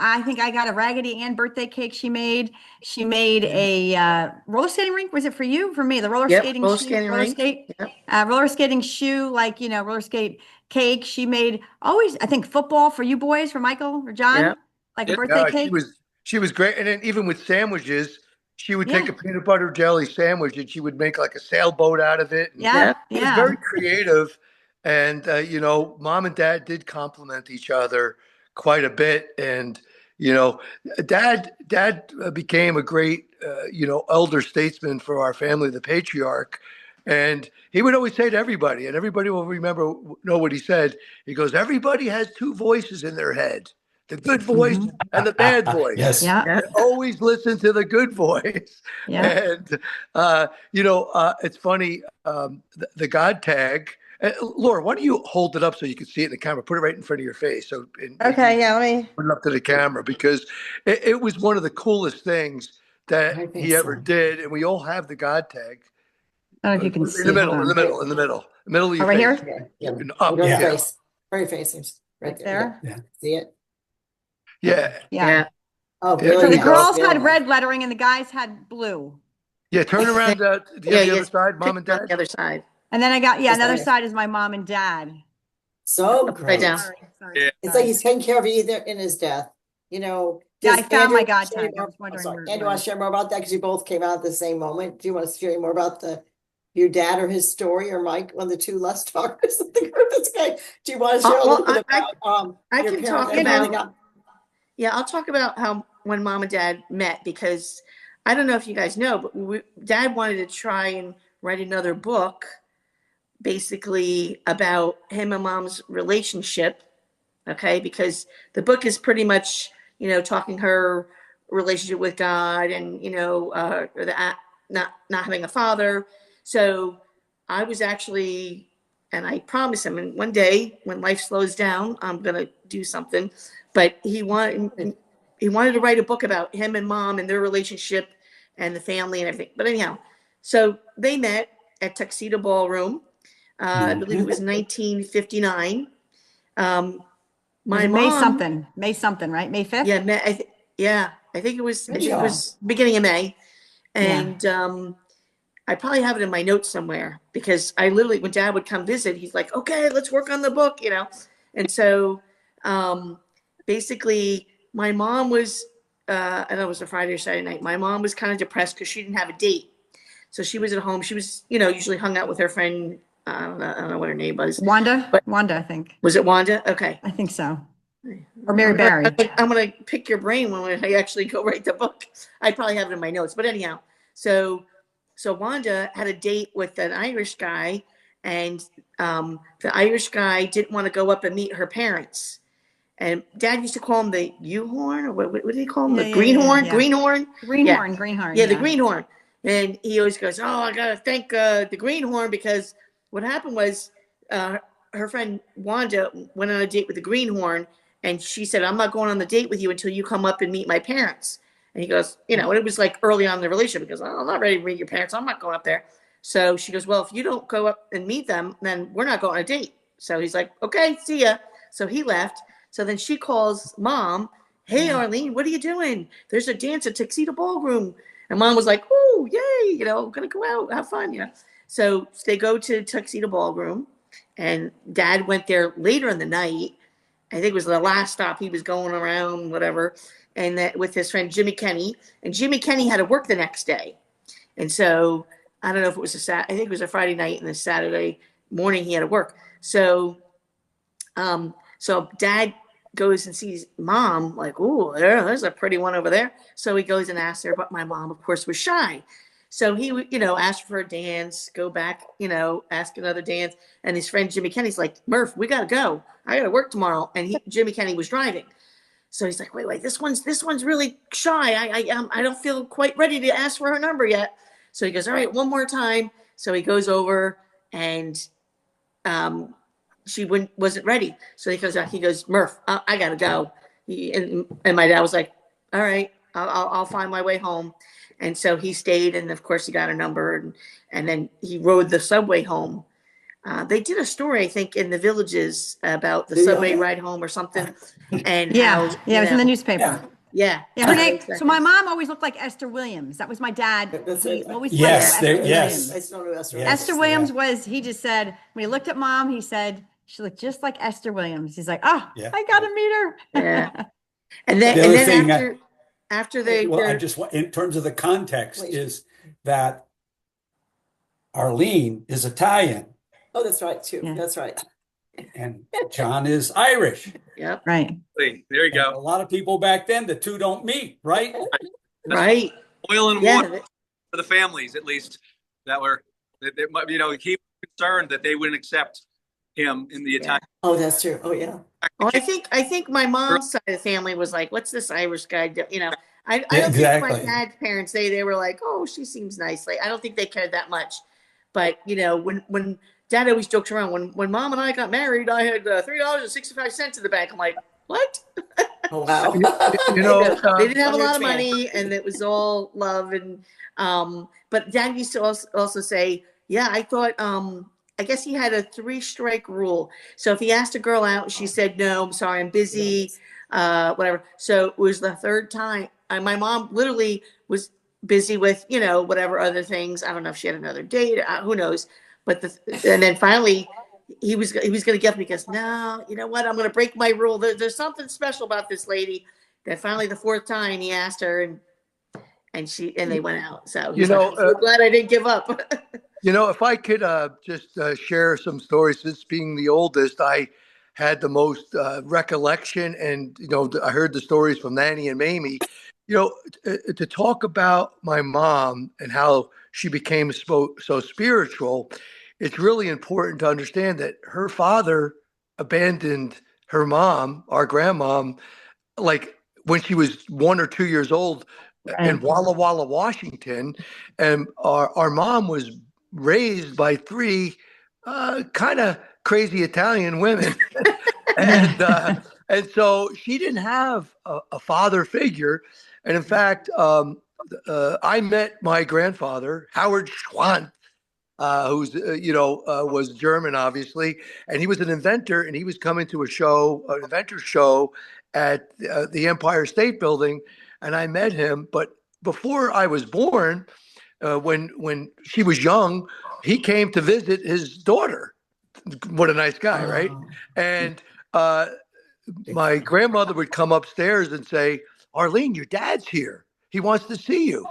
[SPEAKER 3] I think I got a Raggedy Ann birthday cake she made. She made a roller skating rink. Was it for you? For me, the roller skating roller skating shoe, roller skate cake. She made always, I think, football for you boys, for Michael or John, like a birthday cake.
[SPEAKER 4] She was great. And then even with sandwiches, she would take a peanut butter jelly sandwich and she would make like a sailboat out of it.
[SPEAKER 3] Yeah.
[SPEAKER 4] It was very creative. And, Mom and Dad did complement each other quite a bit. And, Dad became a great, elder statesman for our family, the patriarch. And he would always say to everybody, and everybody will know what he said. He goes, everybody has two voices in their head, the good voice and the bad voice.
[SPEAKER 1] Yes.
[SPEAKER 3] Yeah.
[SPEAKER 4] Always listen to the good voice.
[SPEAKER 3] Yeah.
[SPEAKER 4] And, it's funny, the God tag. Laura, why don't you hold it up so you can see it in the camera? Put it right in front of your face.
[SPEAKER 3] Okay, yeah, let me
[SPEAKER 4] put it up to the camera, because it was one of the coolest things that he ever did. And we all have the God tag.
[SPEAKER 3] I don't know if you can see.
[SPEAKER 4] In the middle of your
[SPEAKER 3] right
[SPEAKER 4] face.
[SPEAKER 3] here?
[SPEAKER 2] Yeah.
[SPEAKER 4] Up,
[SPEAKER 2] Your
[SPEAKER 1] yeah.
[SPEAKER 2] face. Very face. Right there.
[SPEAKER 1] Yeah.
[SPEAKER 2] See it?
[SPEAKER 3] Yeah.
[SPEAKER 2] Oh,
[SPEAKER 4] Yeah.
[SPEAKER 2] really?
[SPEAKER 3] So the
[SPEAKER 2] now?
[SPEAKER 3] girls
[SPEAKER 2] Really
[SPEAKER 3] had
[SPEAKER 2] now?
[SPEAKER 3] red lettering and the guys had blue.
[SPEAKER 4] Yeah, turn around to the other side, Mom and
[SPEAKER 6] On
[SPEAKER 4] Dad.
[SPEAKER 6] the other side.
[SPEAKER 3] And then I got, another
[SPEAKER 2] Sorry.
[SPEAKER 3] side is my mom and dad.
[SPEAKER 2] So
[SPEAKER 6] Right
[SPEAKER 2] great.
[SPEAKER 6] down.
[SPEAKER 3] Sorry.
[SPEAKER 2] It's like he's taking care of you either in his death.
[SPEAKER 3] Yeah,
[SPEAKER 2] Does
[SPEAKER 3] I found my
[SPEAKER 2] Andrew
[SPEAKER 3] God
[SPEAKER 2] share
[SPEAKER 3] tag. I
[SPEAKER 2] more-
[SPEAKER 3] was wondering
[SPEAKER 2] sorry,
[SPEAKER 3] where it
[SPEAKER 2] Andrew, want
[SPEAKER 3] was.
[SPEAKER 2] to share more about that because you both came out at the same moment? Do you want to share more about your dad or his story, or Mike, one of the two less talkers of the group? That's okay. Do you want to share a
[SPEAKER 6] Well,
[SPEAKER 2] little bit about
[SPEAKER 6] I
[SPEAKER 2] your
[SPEAKER 6] can
[SPEAKER 2] parents
[SPEAKER 6] talk
[SPEAKER 2] and how they
[SPEAKER 6] about-
[SPEAKER 2] got?
[SPEAKER 6] Yeah, I'll talk about how when Mom and Dad met, because I don't know if you guys know, but Dad wanted to try and write another book basically about him and Mom's relationship. Okay, because the book is pretty much, talking her relationship with God and, not having a father. So I was actually, and I promised him, and one day when life slows down, I'm going to do something. But he he wanted to write a book about him and mom and their relationship and the family and everything. But anyhow, so they met at Tuxedo Ballroom. I believe it was 1959. My mom,
[SPEAKER 3] May something, right? May 5th?
[SPEAKER 6] I think it was beginning of May. And I probably have it in my notes somewhere, because I literally, when Dad would come visit, he's like, okay, let's work on the book, you know? And so basically my mom was, I know it was a Friday or Saturday night. My mom was kind of depressed because she didn't have a date. So she was at home. She was, you know, usually hung out with her friend. I don't know what her name was.
[SPEAKER 3] Wanda?
[SPEAKER 6] But
[SPEAKER 3] Wanda, I think.
[SPEAKER 6] was it Wanda? Okay.
[SPEAKER 3] I think so. Or Mary Berry.
[SPEAKER 6] I'm going to pick your brain when I actually go write the book. I probably have it in my notes. But anyhow, so Wanda had a date with an Irish guy, and the Irish guy didn't want to go up and meet her parents. And Dad used to call him the U-horn, or what did he call him? The greenhorn? Greenhorn?
[SPEAKER 3] Greenhorn.
[SPEAKER 6] Yeah, the greenhorn. And he always goes, oh, I got to thank the greenhorn, because what happened was her friend Wanda went on a date with the greenhorn, and she said, I'm not going on the date with you until you come up and meet my parents. And he goes, you know, and it was like early on in the relationship, because I'm not ready to meet your parents. I'm not going up there. So she goes, well, if you don't go up and meet them, then we're not going on a date. So he's like, okay, see ya. So he left. So then she calls Mom, hey, Arline, what are you doing? There's a dance at Tuxedo Ballroom. And Mom was like, oh, yay, you know, gonna go out, have fun, you know. So they go to Tuxedo Ballroom, and Dad went there later in the night. I think it was the last stop. He was going around, whatever, and that with his friend Jimmy Kenny. And Jimmy Kenny had to work the next day. And so I don't know if it was I think it was a Friday night, and the Saturday morning he had to work. So Dad goes and sees Mom, like, ooh, there's a pretty one over there. So he goes and asks her, but my mom, of course, was shy. So he, you know, asked for a dance, go back, you know, ask another dance. And his friend Jimmy Kenny's like, Murph, we got to go. I got to work tomorrow. And Jimmy Kenny was driving. So he's like, wait, this one's really shy. I don't feel quite ready to ask for her number yet. So he goes, all right, one more time. So he goes over, and she wasn't ready. So he goes, Murph, I got to go. And my dad was like, all right, I'll find my way home. And so he stayed, and of course he got a number, and then he rode the subway home. They did a story, I think, in the Villages about the subway ride home or something. And
[SPEAKER 3] it was in the newspaper.
[SPEAKER 6] Yeah.
[SPEAKER 3] Her name. So my mom always looked like Esther Williams. That was my dad. He always
[SPEAKER 1] Yes,
[SPEAKER 3] Williams.
[SPEAKER 2] I still know Esther.
[SPEAKER 3] Esther Williams was, he just said, when he looked at Mom, he said, she looked just like Esther Williams. He's like, oh, I got to meet her.
[SPEAKER 6] Yeah. And then after they,
[SPEAKER 1] I just want, in terms of the context, is that Arline is Italian.
[SPEAKER 2] Oh, that's right, too.
[SPEAKER 3] Yeah.
[SPEAKER 2] That's right.
[SPEAKER 1] And John is Irish.
[SPEAKER 6] Yep.
[SPEAKER 3] Right.
[SPEAKER 5] There you go.
[SPEAKER 1] And a lot of people back then, the two don't meet, right?
[SPEAKER 6] Right.
[SPEAKER 5] Oil and water for the families, at least, that were, you know, he was concerned that they wouldn't accept him in the Italian.
[SPEAKER 2] Oh, that's true. Oh, yeah.
[SPEAKER 6] Well, I think my mom's side of the family was like, what's this Irish guy do? You know, I don't
[SPEAKER 1] Exactly.
[SPEAKER 6] think my dad's parents, they were like, oh, she seems nice. Like, I don't think they cared that much. But, you know, when Dad always jokes around, when Mom and I got married, I had $3.65 in the bank. I'm like, what?
[SPEAKER 2] Oh, wow.
[SPEAKER 4] You know,
[SPEAKER 6] They didn't have a lot of money, and it was all love. And but Dad used to also say, yeah, I thought, I guess he had a 3-strike rule. So if he asked a girl out, she said, no, I'm sorry, I'm busy, whatever. So it was the third time. My mom literally was busy with, you know, whatever other things. I don't know if she had another date, who knows. But and then finally he was going to get me, because no, you know what? I'm going to break my rule. There's something special about this lady. That finally the 4th time he asked her, and they went out. So he's like, I'm glad I didn't give up.
[SPEAKER 4] You know, if I could just share some stories, since being the oldest, I had the most recollection, and, you know, I heard the stories from Nanny and Mamie. You know, to talk about my mom and how she became so spiritual, it's really important to understand that her father abandoned her mom, our grandmom, like when she was 1 or 2 years old in Walla Walla, Washington. And our mom was raised by 3 kind of crazy Italian women. And And so she didn't have a father figure. And in fact, I met my grandfather, Howard Schwann, who's was German, obviously, and he was an inventor, and he was coming to an inventor show at the Empire State Building, and I met him. But before I was born, when she was young, he came to visit his daughter. What a nice guy, right?
[SPEAKER 2] Oh,
[SPEAKER 4] And my grandmother would come upstairs and say, "Arline, your dad's here. He wants to see you."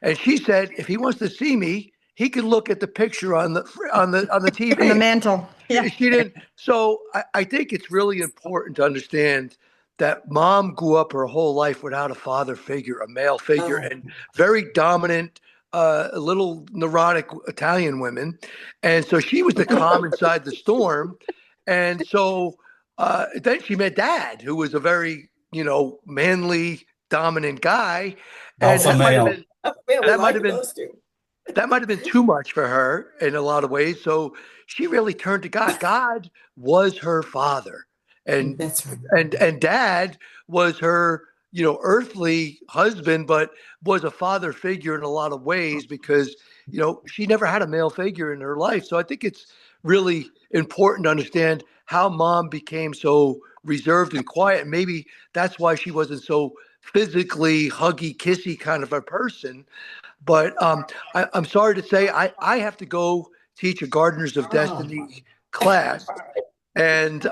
[SPEAKER 4] And she said, if he wants to see me, he can look at the picture on the TV.
[SPEAKER 3] On the mantle. Yeah.
[SPEAKER 4] She didn't. So I think it's really important to understand that mom grew up her whole life without a father figure, a male figure, and very dominant, little neurotic Italian women. And so she was the calm inside the storm. And so then she met dad, who was a very, manly, dominant guy. And
[SPEAKER 1] Alpha male.
[SPEAKER 4] that might have been too much for her in a lot of ways. So she really turned to God. God was her father, and
[SPEAKER 2] that's right.
[SPEAKER 4] and dad was her, earthly husband, but was a father figure in a lot of ways because, she never had a male figure in her life. So I think it's really important to understand how mom became so reserved and quiet. And maybe that's why she wasn't so physically huggy, kissy kind of a person. But I'm sorry to say, I have to go teach a Gardeners of Destiny class. And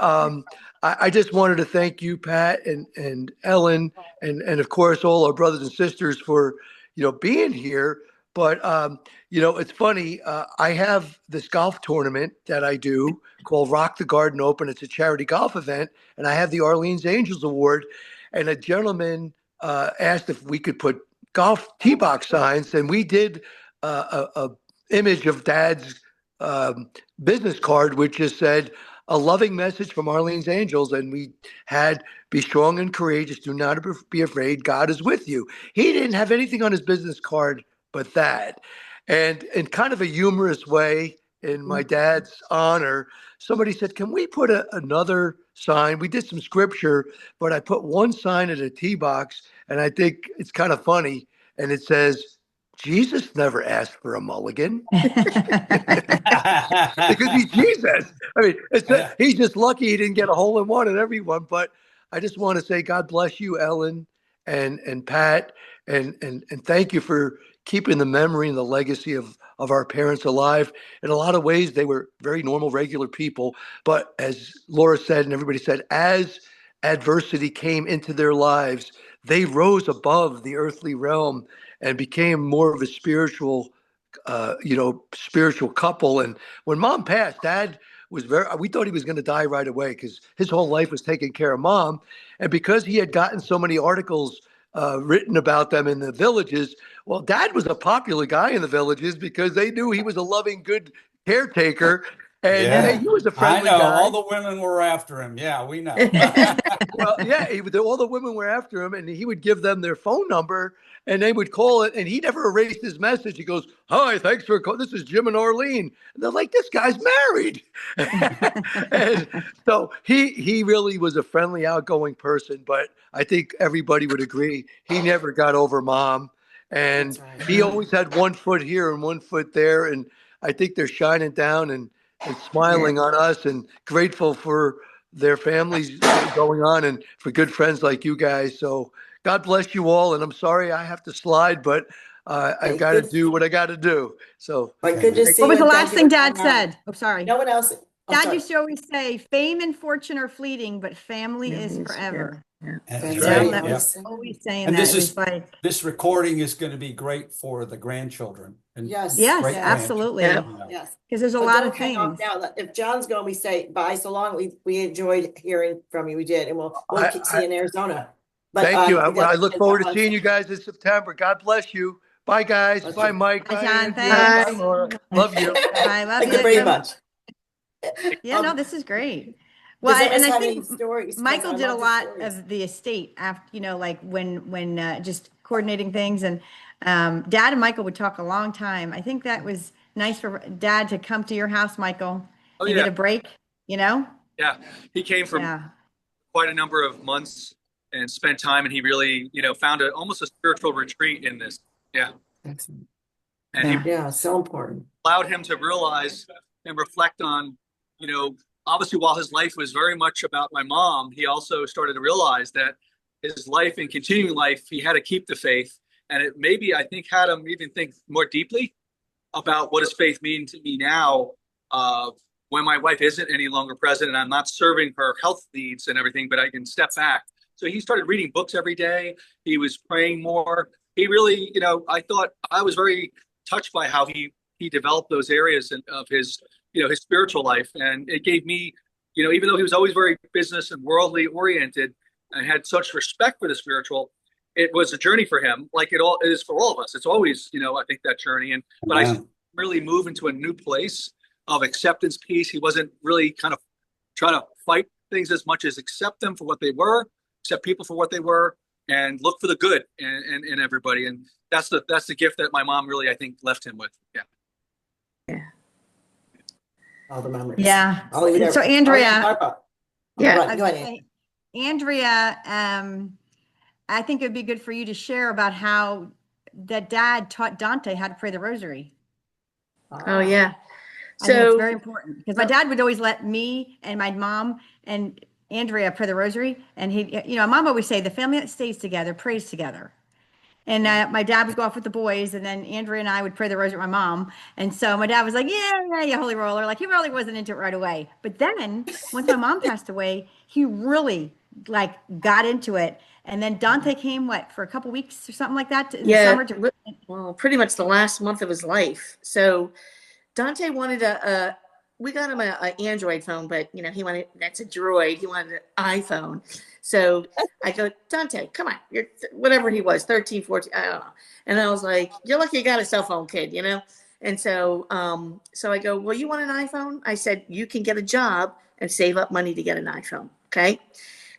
[SPEAKER 4] I just wanted to thank you, Pat and Ellen, and of course, all our brothers and sisters for, being here. But, it's funny. I have this golf tournament that I do called Rock the Garden Open. It's a charity golf event. And I have the Arlene's Angels Award. And a gentleman asked if we could put golf tee box signs, and we did a image of dad's business card, which just said, "A loving message from Arlene's Angels," and we had, "Be strong and courageous, do not be afraid, God is with you." He didn't have anything on his business card but that. And in kind of a humorous way, in my dad's honor, somebody said, "Can we put another sign?" We did some scripture, but I put one sign at a tee box, and I think it's kind of funny. And it says, "Jesus never asked for a mulligan." Because he's Jesus. I mean, he's just lucky he didn't get a hole in one in everyone. But I just want to say, God bless you, Ellen and Pat, and thank you for keeping the memory and the legacy of our parents alive. In a lot of ways, they were very normal, regular people. But as Laura said, and everybody said, as adversity came into their lives, they rose above the earthly realm and became more of a spiritual couple. And when mom passed, dad we thought he was going to die right away because his whole life was taking care of mom. And because he had gotten so many articles written about them in the villages, well, dad was a popular guy in the villages because they knew he was a loving, good caretaker. And hey, he was a friendly
[SPEAKER 1] I know.
[SPEAKER 4] guy.
[SPEAKER 1] All the women were after him. Yeah, we know.
[SPEAKER 4] Well, yeah, all the women were after him, and he would give them their phone number, and they would call it, and he never erased his message. He goes, "Hi, thanks for calling. This is Jim and Arline." And they're like, "This guy's married." And so he really was a friendly, outgoing person, but I think everybody would agree he never got over mom. And he always had one foot here and one foot there, and I think they're shining down and smiling on us and grateful for their families going on and for good friends like you guys. So God bless you all. And I'm sorry I have to slide, but I've got to do what I got to do. So
[SPEAKER 2] good to see you.
[SPEAKER 3] What was the
[SPEAKER 2] and
[SPEAKER 3] last
[SPEAKER 2] thank
[SPEAKER 3] thing
[SPEAKER 2] you.
[SPEAKER 3] Dad said? Oh, sorry.
[SPEAKER 2] No one else. Oh,
[SPEAKER 3] Dad
[SPEAKER 2] sorry.
[SPEAKER 3] used to always say, "Fame and fortune are fleeting, but family is forever."
[SPEAKER 1] That's
[SPEAKER 2] That's
[SPEAKER 3] Yeah,
[SPEAKER 1] right.
[SPEAKER 3] that
[SPEAKER 1] Yeah.
[SPEAKER 3] was always saying
[SPEAKER 1] And
[SPEAKER 3] that.
[SPEAKER 1] this
[SPEAKER 3] It was
[SPEAKER 1] is
[SPEAKER 3] like,
[SPEAKER 1] this recording is going to be great for the grandchildren. And
[SPEAKER 2] Yes.
[SPEAKER 3] yes,
[SPEAKER 1] great
[SPEAKER 3] absolutely.
[SPEAKER 1] grandchildren.
[SPEAKER 2] Yes.
[SPEAKER 3] Because there's a
[SPEAKER 2] But
[SPEAKER 3] lot
[SPEAKER 2] don't
[SPEAKER 3] of
[SPEAKER 2] hang off
[SPEAKER 3] things.
[SPEAKER 2] now. If John's going, we say bye so long. We enjoyed hearing from you. We did, and we'll see you in Arizona. But
[SPEAKER 4] thank you.
[SPEAKER 2] we
[SPEAKER 4] I
[SPEAKER 2] got-
[SPEAKER 4] look forward to seeing you guys in September. God bless you. Bye, guys.
[SPEAKER 2] Okay.
[SPEAKER 4] Bye, Mike.
[SPEAKER 3] Bye,
[SPEAKER 4] Bye,
[SPEAKER 3] John.
[SPEAKER 4] Andrea.
[SPEAKER 3] Thanks.
[SPEAKER 4] Bye, Laura. Love you.
[SPEAKER 3] I love
[SPEAKER 2] Thank you
[SPEAKER 3] you.
[SPEAKER 2] very much.
[SPEAKER 3] Yeah, no, this is great. Well,
[SPEAKER 2] Does
[SPEAKER 3] and
[SPEAKER 2] anyone
[SPEAKER 3] I
[SPEAKER 2] have
[SPEAKER 3] think
[SPEAKER 2] any stories? 'Cause
[SPEAKER 3] Michael
[SPEAKER 2] I
[SPEAKER 3] did a
[SPEAKER 2] love the
[SPEAKER 3] lot
[SPEAKER 2] stories.
[SPEAKER 3] of the estate after, like when just coordinating things, and Dad and Michael would talk a long time. I think that was nice for Dad to come to your house, Michael,
[SPEAKER 5] Oh,
[SPEAKER 3] and
[SPEAKER 5] yeah.
[SPEAKER 3] get a break, you know?
[SPEAKER 5] Yeah. He came from
[SPEAKER 3] Yeah.
[SPEAKER 5] quite a number of months and spent time, and he really, found almost a spiritual retreat in this. Yeah.
[SPEAKER 2] Excellent.
[SPEAKER 5] And he
[SPEAKER 2] Yeah, so important.
[SPEAKER 5] allowed him to realize and reflect on, obviously while his life was very much about my mom, he also started to realize that his life and continuing life, he had to keep the faith. And it maybe, I think, had him even think more deeply about what does faith mean to me now, when my wife isn't any longer present and I'm not serving her health needs and everything, but I can step back. So he started reading books every day. He was praying more. He really, I thought I was very touched by how he developed those areas of his, his spiritual life. And it gave me, even though he was always very business and worldly oriented and had such respect for the spiritual, it was a journey for him, like it is for all of us. It's always, I think that journey. But I really move into a new place of acceptance, peace. He wasn't really kind of trying to fight things as much as accept them for what they were, accept people for what they were, and look for the good in everybody. And that's the gift that my mom really, I think, left him with. Yeah.
[SPEAKER 2] All the memories.
[SPEAKER 3] Yeah.
[SPEAKER 2] So
[SPEAKER 3] So Andrea,
[SPEAKER 2] yeah, go ahead.
[SPEAKER 3] Andrea, I think it would be good for you to share about how that dad taught Dante how to pray the rosary.
[SPEAKER 6] Oh yeah.
[SPEAKER 3] I think it's
[SPEAKER 6] So
[SPEAKER 3] very important because my dad would always let me and my mom and Andrea pray the rosary. And my mom always say the family that stays together prays together. And my dad would go off with the boys, and then Andrea and I would pray the rosary with my mom. And so my dad was like, yeah, holy roller. Like he really wasn't into it right away. But then once my mom passed away, he really got into it. And then Dante came, for a couple weeks or something like that in the summer?
[SPEAKER 6] Well, pretty much the last month of his life. So Dante wanted we got him an Android phone, but that's a Droid. He wanted an iPhone. So I go, Dante, come on, you're whatever he was, 13, 14, I don't know. And I was like, you're lucky you got a cell phone, kid, And so, so I go, well, you want an iPhone? I said, you can get a job and save up money to get an iPhone. Okay.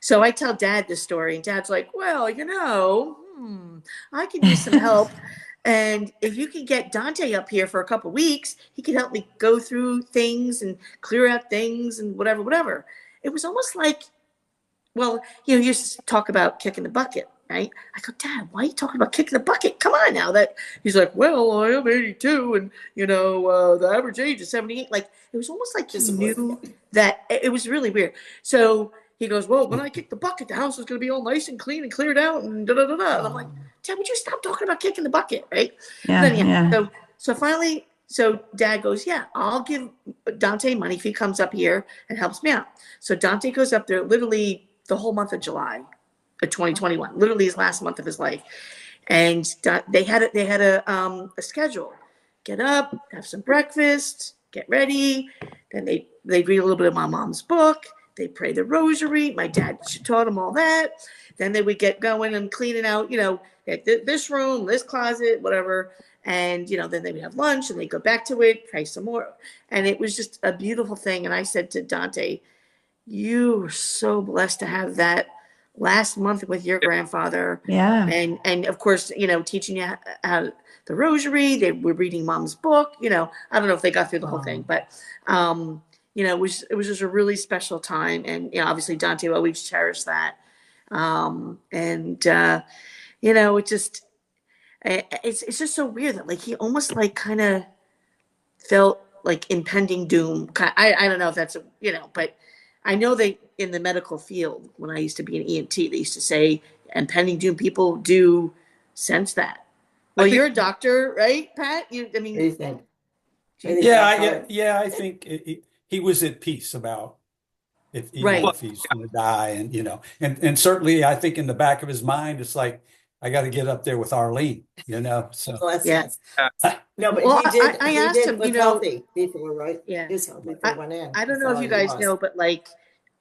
[SPEAKER 6] So I tell Dad this story, and Dad's like, well, I can use some help. And if you can get Dante up here for a couple of weeks, he can help me go through things and clear out things and whatever. It was almost like, well, you used to talk about kicking the bucket, right? I go, Dad, why are you talking about kicking the bucket? Come on now. He's like, well, I am 82 and, the average age is 78. Like, it was almost like he knew that. It was really weird. So he goes, well, when I kick the bucket, the house is going to be all nice and clean and cleared out and da-da-da-da. And I'm like, Dad, would you stop talking about kicking the bucket, right?
[SPEAKER 3] Yeah.
[SPEAKER 6] So finally, Dad goes, yeah, I'll give Dante money if he comes up here and helps me out. So Dante goes up there literally the whole month of July of 2021, literally his last month of his life. And they had a schedule. Get up, have some breakfast, get ready. Then they read a little bit of my mom's book. They pray the rosary. My dad taught them all that. Then they would get going and cleaning out, this room, this closet, whatever. And, then they would have lunch and they go back to it, pray some more. And it was just a beautiful thing. And I said to Dante, you were so blessed to have that last month with your grandfather.
[SPEAKER 3] Yeah.
[SPEAKER 6] And of course, teaching you how the rosary. They were reading Mom's book. I don't know if they got through the whole thing, but it was just a really special time. And obviously Dante will always cherish that. It just it's just so weird that he almost kind of felt like impending doom. I don't know if that's but I know they in the medical field, when I used to be an EMT, they used to say impending doom. People do sense that. Well, you're a doctor, right, Pat?
[SPEAKER 2] What do you think?
[SPEAKER 1] I think he was at peace about if
[SPEAKER 6] Right.
[SPEAKER 1] if he's going to die, and certainly I think in the back of his mind it's like I got to get up there with Arline, So
[SPEAKER 2] Well, that's
[SPEAKER 6] Yeah.
[SPEAKER 2] No, but
[SPEAKER 6] Well,
[SPEAKER 2] he did.
[SPEAKER 6] I
[SPEAKER 2] he
[SPEAKER 6] asked
[SPEAKER 2] did
[SPEAKER 6] him,
[SPEAKER 2] look healthy before, right?
[SPEAKER 6] Yeah.
[SPEAKER 2] He was healthy before he went in.
[SPEAKER 6] I don't know if you guys know, but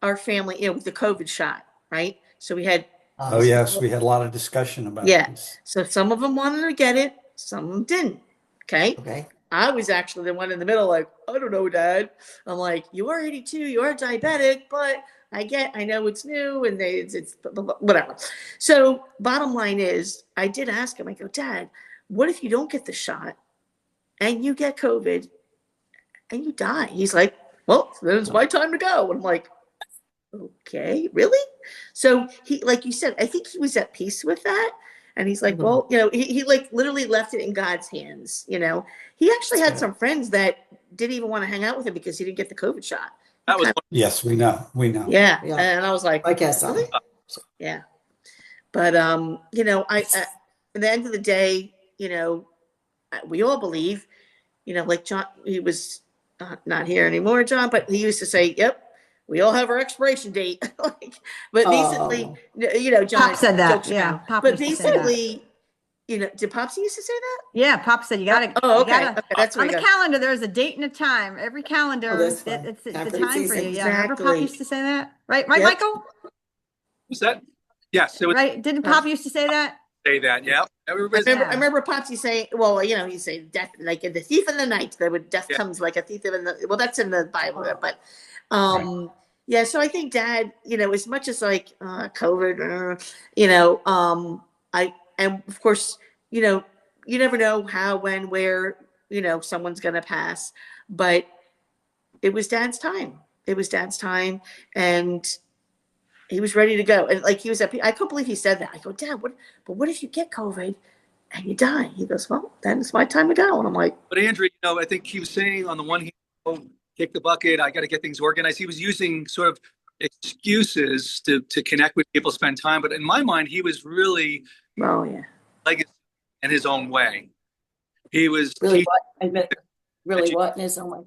[SPEAKER 6] our family, with the COVID shot, right? So we had,
[SPEAKER 1] oh yes, we had a lot of discussion about
[SPEAKER 6] Yeah.
[SPEAKER 1] this.
[SPEAKER 6] so some of them wanted to get it, some of them didn't. Okay.
[SPEAKER 2] Okay.
[SPEAKER 6] I was actually the one in the middle, like, I don't know, Dad. I'm like, you are 82, you are diabetic, but I know it's new and it's whatever. So bottom line is, I did ask him, I go, Dad, what if you don't get the shot and you get COVID and you die? He's like, well, then it's my time to go. And I'm like, okay, really? So he, like you said, I think he was at peace with that. And he's like,
[SPEAKER 2] Mhm.
[SPEAKER 6] well, he like literally left it in God's hands. He actually had some friends that didn't even want to hang out with him because he didn't get the COVID shot.
[SPEAKER 5] That was
[SPEAKER 1] Yes, we know. We know.
[SPEAKER 6] Yeah.
[SPEAKER 2] Yeah.
[SPEAKER 6] And I was like,
[SPEAKER 2] I guess
[SPEAKER 6] really?
[SPEAKER 2] so.
[SPEAKER 6] Yeah. But, I at the end of the day, we all believe, like John, he was not here anymore, John, but he used to say, yep, we all have our expiration date. But basically,
[SPEAKER 2] Oh.
[SPEAKER 6] John
[SPEAKER 3] Pop said that.
[SPEAKER 6] jokes
[SPEAKER 3] Yeah.
[SPEAKER 6] around.
[SPEAKER 3] Pop
[SPEAKER 6] But
[SPEAKER 3] used to say that.
[SPEAKER 6] basically, did Pops used to say that?
[SPEAKER 3] Yeah, Pop said you gotta,
[SPEAKER 6] Oh,
[SPEAKER 3] you
[SPEAKER 6] okay.
[SPEAKER 3] gotta,
[SPEAKER 6] Okay, that's
[SPEAKER 3] on
[SPEAKER 6] where
[SPEAKER 3] the
[SPEAKER 6] you go.
[SPEAKER 3] calendar, there's a date and a time. Every calendar,
[SPEAKER 2] that's fun.
[SPEAKER 3] it's a
[SPEAKER 2] Conference
[SPEAKER 3] time for you.
[SPEAKER 2] season.
[SPEAKER 3] Yeah, remember Pop
[SPEAKER 6] Exactly.
[SPEAKER 3] used to say that? Right,
[SPEAKER 6] Yep.
[SPEAKER 3] Michael?
[SPEAKER 5] was that? Yes, it was
[SPEAKER 3] Right? Didn't Pop used to say that?
[SPEAKER 5] say that. Yeah. Everybody's
[SPEAKER 6] I
[SPEAKER 3] Yeah.
[SPEAKER 6] remember Popsy saying, well, he'd say death, like in the thief in the night, death
[SPEAKER 5] Yeah.
[SPEAKER 6] comes like a thief in the, well, that's in the Bible, but,
[SPEAKER 1] Right.
[SPEAKER 6] yeah, so I think Dad, as much as like, COVID, and of course, you never know how, when, where, someone's going to pass, but it was Dad's time. It was Dad's time. And he was ready to go. And like he was at, I couldn't believe he said that. I go, Dad, what if you get COVID and you die? He goes, well, then it's my time to go. And I'm like,
[SPEAKER 5] But Andrew, I think he was saying on the one hand, oh, kick the bucket, I got to get things organized. He was using sort of excuses to connect with people, spend time. But in my mind, he was really
[SPEAKER 6] oh yeah,
[SPEAKER 5] legacy in his own way. He was
[SPEAKER 2] Really what? I meant really what in his own way.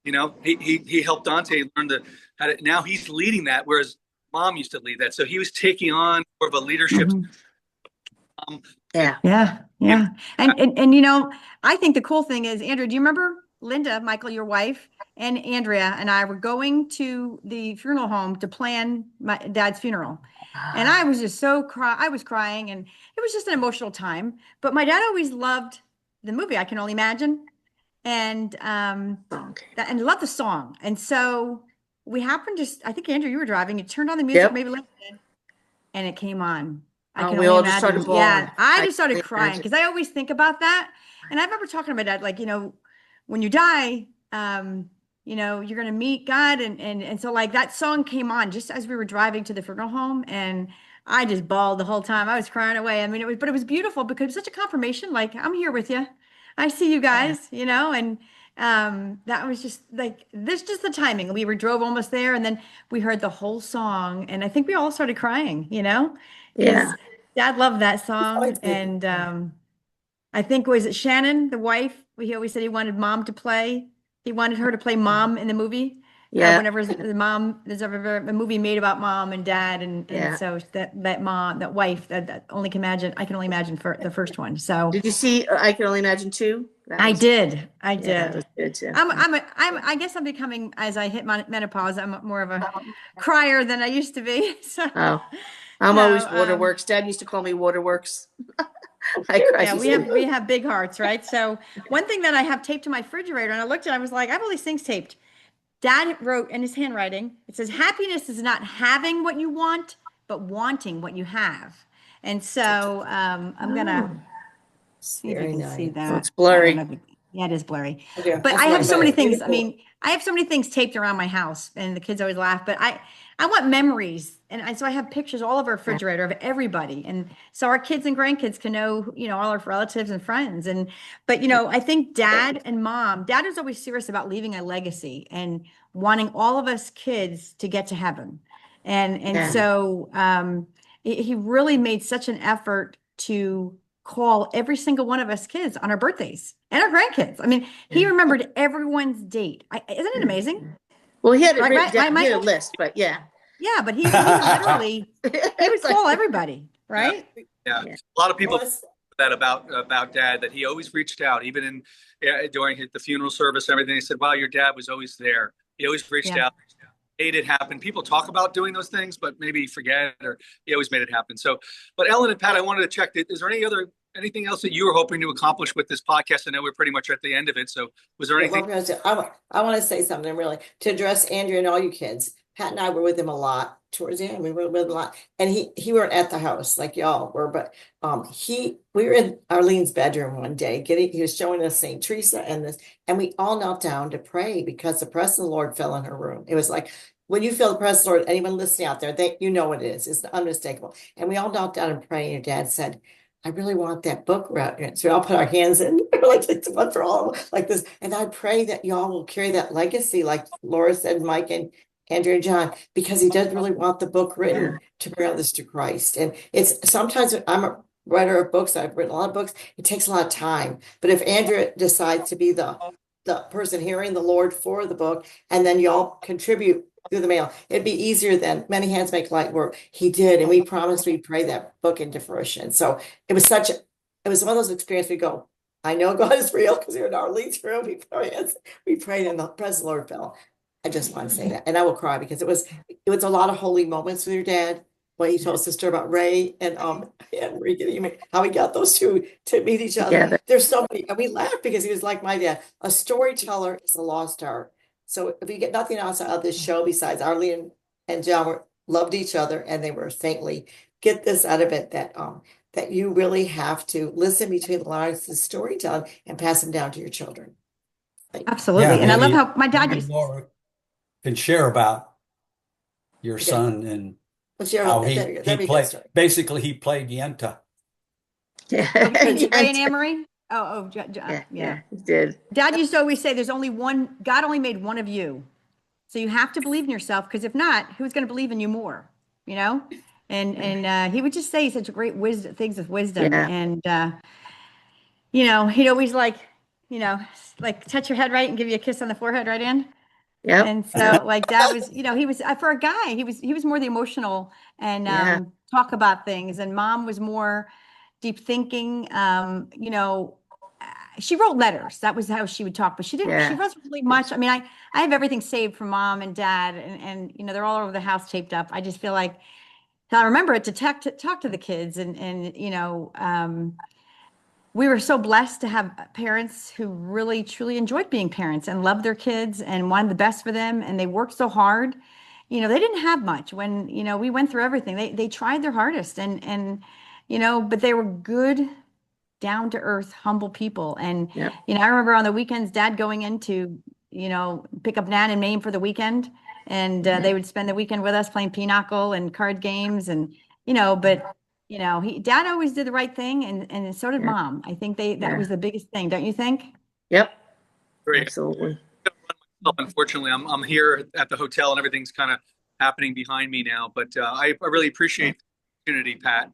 [SPEAKER 5] he helped Dante learn how to. Now he's leading that, whereas Mom used to lead that. So he was taking on more of a leadership.
[SPEAKER 3] Mhm.
[SPEAKER 6] yeah,
[SPEAKER 3] Yeah. And I think the cool thing is, Andrew, do you remember Linda, Michael, your wife, and Andrea and I were going to the funeral home to plan my dad's funeral. And I was just I was crying, and it was just an emotional time. But my dad always loved the movie, I Can Only Imagine. And
[SPEAKER 6] okay,
[SPEAKER 3] and loved the song. And so we happened to, I think Andrew, you were driving, you turned on the music,
[SPEAKER 6] Yep.
[SPEAKER 3] maybe Linda did, and it came on. I
[SPEAKER 6] Oh,
[SPEAKER 3] Can
[SPEAKER 6] we
[SPEAKER 3] Only
[SPEAKER 6] all just
[SPEAKER 3] Imagine.
[SPEAKER 6] started bawling.
[SPEAKER 3] Yeah, I
[SPEAKER 6] I
[SPEAKER 3] just started
[SPEAKER 6] can
[SPEAKER 3] crying
[SPEAKER 6] imagine.
[SPEAKER 3] because I always think about that. And I remember talking to my dad, like, when you die, you're going to meet God. And so like that song came on just as we were driving to the funeral home. And I just bawled the whole time. I was crying away. I mean, but it was beautiful because it was such a confirmation. Like, I'm here with you. I see you guys, and that was just like this, just the timing. We were drove almost there, and then we heard the whole song, and I think we all started crying, because
[SPEAKER 6] Yeah.
[SPEAKER 3] Dad loved that song.
[SPEAKER 2] always did.
[SPEAKER 3] And I think, was it Shannon, the wife? He always said he wanted Mom to play. He wanted her to play Mom in the movie.
[SPEAKER 6] Yeah.
[SPEAKER 3] Whenever there's ever a movie made about Mom and Dad, and
[SPEAKER 6] Yeah.
[SPEAKER 3] so that mom, that wife, that only can imagine. I can only imagine for the first one. So
[SPEAKER 6] Did you see I Can Only Imagine 2?
[SPEAKER 3] I did.
[SPEAKER 6] Yeah, that was good too.
[SPEAKER 3] I guess I'm becoming, as I hit menopause, I'm more of a crier than I used to be. So,
[SPEAKER 6] Oh, I'm
[SPEAKER 3] so,
[SPEAKER 6] always Waterworks. Dad used to call me Waterworks. I cry.
[SPEAKER 3] yeah, we have big hearts, right? So one thing that I have taped to my refrigerator, and I looked at it, I was like, I have all these things taped. Dad wrote in his handwriting, it says, happiness is not having what you want, but wanting what you have. And so I'm gonna see if you
[SPEAKER 2] Very
[SPEAKER 3] can
[SPEAKER 2] nice.
[SPEAKER 3] see that.
[SPEAKER 6] Oh, it's blurry.
[SPEAKER 3] I don't know yeah, it is blurry.
[SPEAKER 2] Okay,
[SPEAKER 3] But
[SPEAKER 2] that's
[SPEAKER 3] I have
[SPEAKER 2] not
[SPEAKER 3] so many
[SPEAKER 2] bad.
[SPEAKER 3] things. I
[SPEAKER 2] Beautiful.
[SPEAKER 3] mean, I have so many things taped around my house, and the kids always laugh. But I want memories, and so I have pictures all over our refrigerator of everybody, and so our kids and grandkids can know, all our relatives and friends. But I think Dad and Mom, Dad is always serious about leaving a legacy and wanting all of us kids to get to heaven, and
[SPEAKER 6] Yeah.
[SPEAKER 3] so he really made such an effort to call every single one of us kids on our birthdays and our grandkids. I mean, he remembered everyone's date. Isn't it amazing?
[SPEAKER 6] Well, he had it
[SPEAKER 3] Right,
[SPEAKER 6] written
[SPEAKER 3] right,
[SPEAKER 6] down.
[SPEAKER 3] right,
[SPEAKER 6] He had a
[SPEAKER 3] Michael?
[SPEAKER 6] list, but yeah.
[SPEAKER 3] Yeah, but he literally, he would
[SPEAKER 6] It's like-
[SPEAKER 3] call everybody, right?
[SPEAKER 5] Yeah.
[SPEAKER 6] Yeah.
[SPEAKER 5] A lot of people
[SPEAKER 2] Well, it's-
[SPEAKER 5] that about Dad, that he always reached out, even during the funeral service and everything. They said, wow, your dad was always there. He always reached
[SPEAKER 3] Yeah.
[SPEAKER 5] out, made it happen. People talk about doing those things, but maybe forget, or he always made it happen. So, but Ellen and Pat, I wanted to check, is there anything else that you were hoping to accomplish with this podcast? I know we're pretty much at the end of it. So was there anything?
[SPEAKER 2] I want to say something really to address Andrew and all you kids. Pat and I were with him a lot towards the end. We were with him a lot, and he weren't at the house like y'all were, but we were in Arlene's bedroom one day. He was showing us Saint Teresa and we all knelt down to pray because the presence of the Lord fell in her room. It was like when you feel the presence of the Lord, anyone listening out there, you know what it is. It's unmistakable. And we all knelt down and prayed. And your dad said, I really want that book route. So we all put our hands in, like it's one for all, like this. And I pray that y'all will carry that legacy, like Laura said, Mike and Andrea and John, because he does really want the book written to bring others to Christ. And it's sometimes I'm a writer of books, I've written a lot of books, it takes a lot of time. But if Andrea decides to be the person hearing the Lord for the book, and then y'all contribute through the mail, it'd be easier than many hands make light work. He did, and we promised we'd pray that book into fruition. So it was one of those experiences we go, I know God is real, because you're in Arlene's room. We prayed and the presence of the Lord fell. I just want to say that. And I will cry because it was a lot of holy moments with your dad. When he told us the story about Ray and Enrique, how he got those two to meet each other.
[SPEAKER 6] Together.
[SPEAKER 2] There's so many, and we laughed because he was like my dad. A storyteller is a lost art. So if you get nothing else out of this show besides Arlene and John loved each other and they were saintly, get this out of it that you really have to listen between the lines of storytelling and pass them down to your children.
[SPEAKER 3] Absolutely.
[SPEAKER 1] Yeah,
[SPEAKER 3] And I love
[SPEAKER 1] maybe
[SPEAKER 3] how my dad
[SPEAKER 1] maybe
[SPEAKER 3] used
[SPEAKER 1] Laura can share about your
[SPEAKER 2] Okay.
[SPEAKER 1] son and
[SPEAKER 2] Let's share
[SPEAKER 1] how
[SPEAKER 2] that'd be a good
[SPEAKER 1] played,
[SPEAKER 2] story.
[SPEAKER 1] basically he played Yenta.
[SPEAKER 6] Yeah.
[SPEAKER 3] Ray and Anne-Marie.
[SPEAKER 6] Yeah, he did.
[SPEAKER 3] Dad used to always say there's only one, God only made one of you. So you have to believe in yourself, because if not, who's going to believe in you more? You know? And he would just say such great wisdom, things of wisdom.
[SPEAKER 6] Yeah.
[SPEAKER 3] And he'd always like touch your head right and give you a kiss on the forehead, right, Ann?
[SPEAKER 6] Yep.
[SPEAKER 3] And so like that was, he was for a guy, he was more the emotional and
[SPEAKER 6] Yeah.
[SPEAKER 3] talk about things. And mom was more deep thinking. She wrote letters. That was how she would talk, but she wasn't really much. I mean, I have everything saved from mom and dad and they're all over the house taped up. I just feel like I remember it to talk to the kids and we were so blessed to have parents who really truly enjoyed being parents and loved their kids and wanted the best for them. And they worked so hard. They didn't have much when, we went through everything. They tried their hardest and but they were good, down to earth, humble people. And,
[SPEAKER 6] Yep.
[SPEAKER 3] I remember on the weekends, dad going in to, pick up Nan and Mame for the weekend. And they would spend the weekend with us playing pinochle and card games and, but dad always did the right thing. And so did mom. I think that was the biggest thing. Don't you think?
[SPEAKER 6] Yep.
[SPEAKER 5] Great.
[SPEAKER 6] Absolutely.
[SPEAKER 5] Unfortunately, I'm here at the hotel and everything's kind of happening behind me now, but I really appreciate the opportunity, Pat.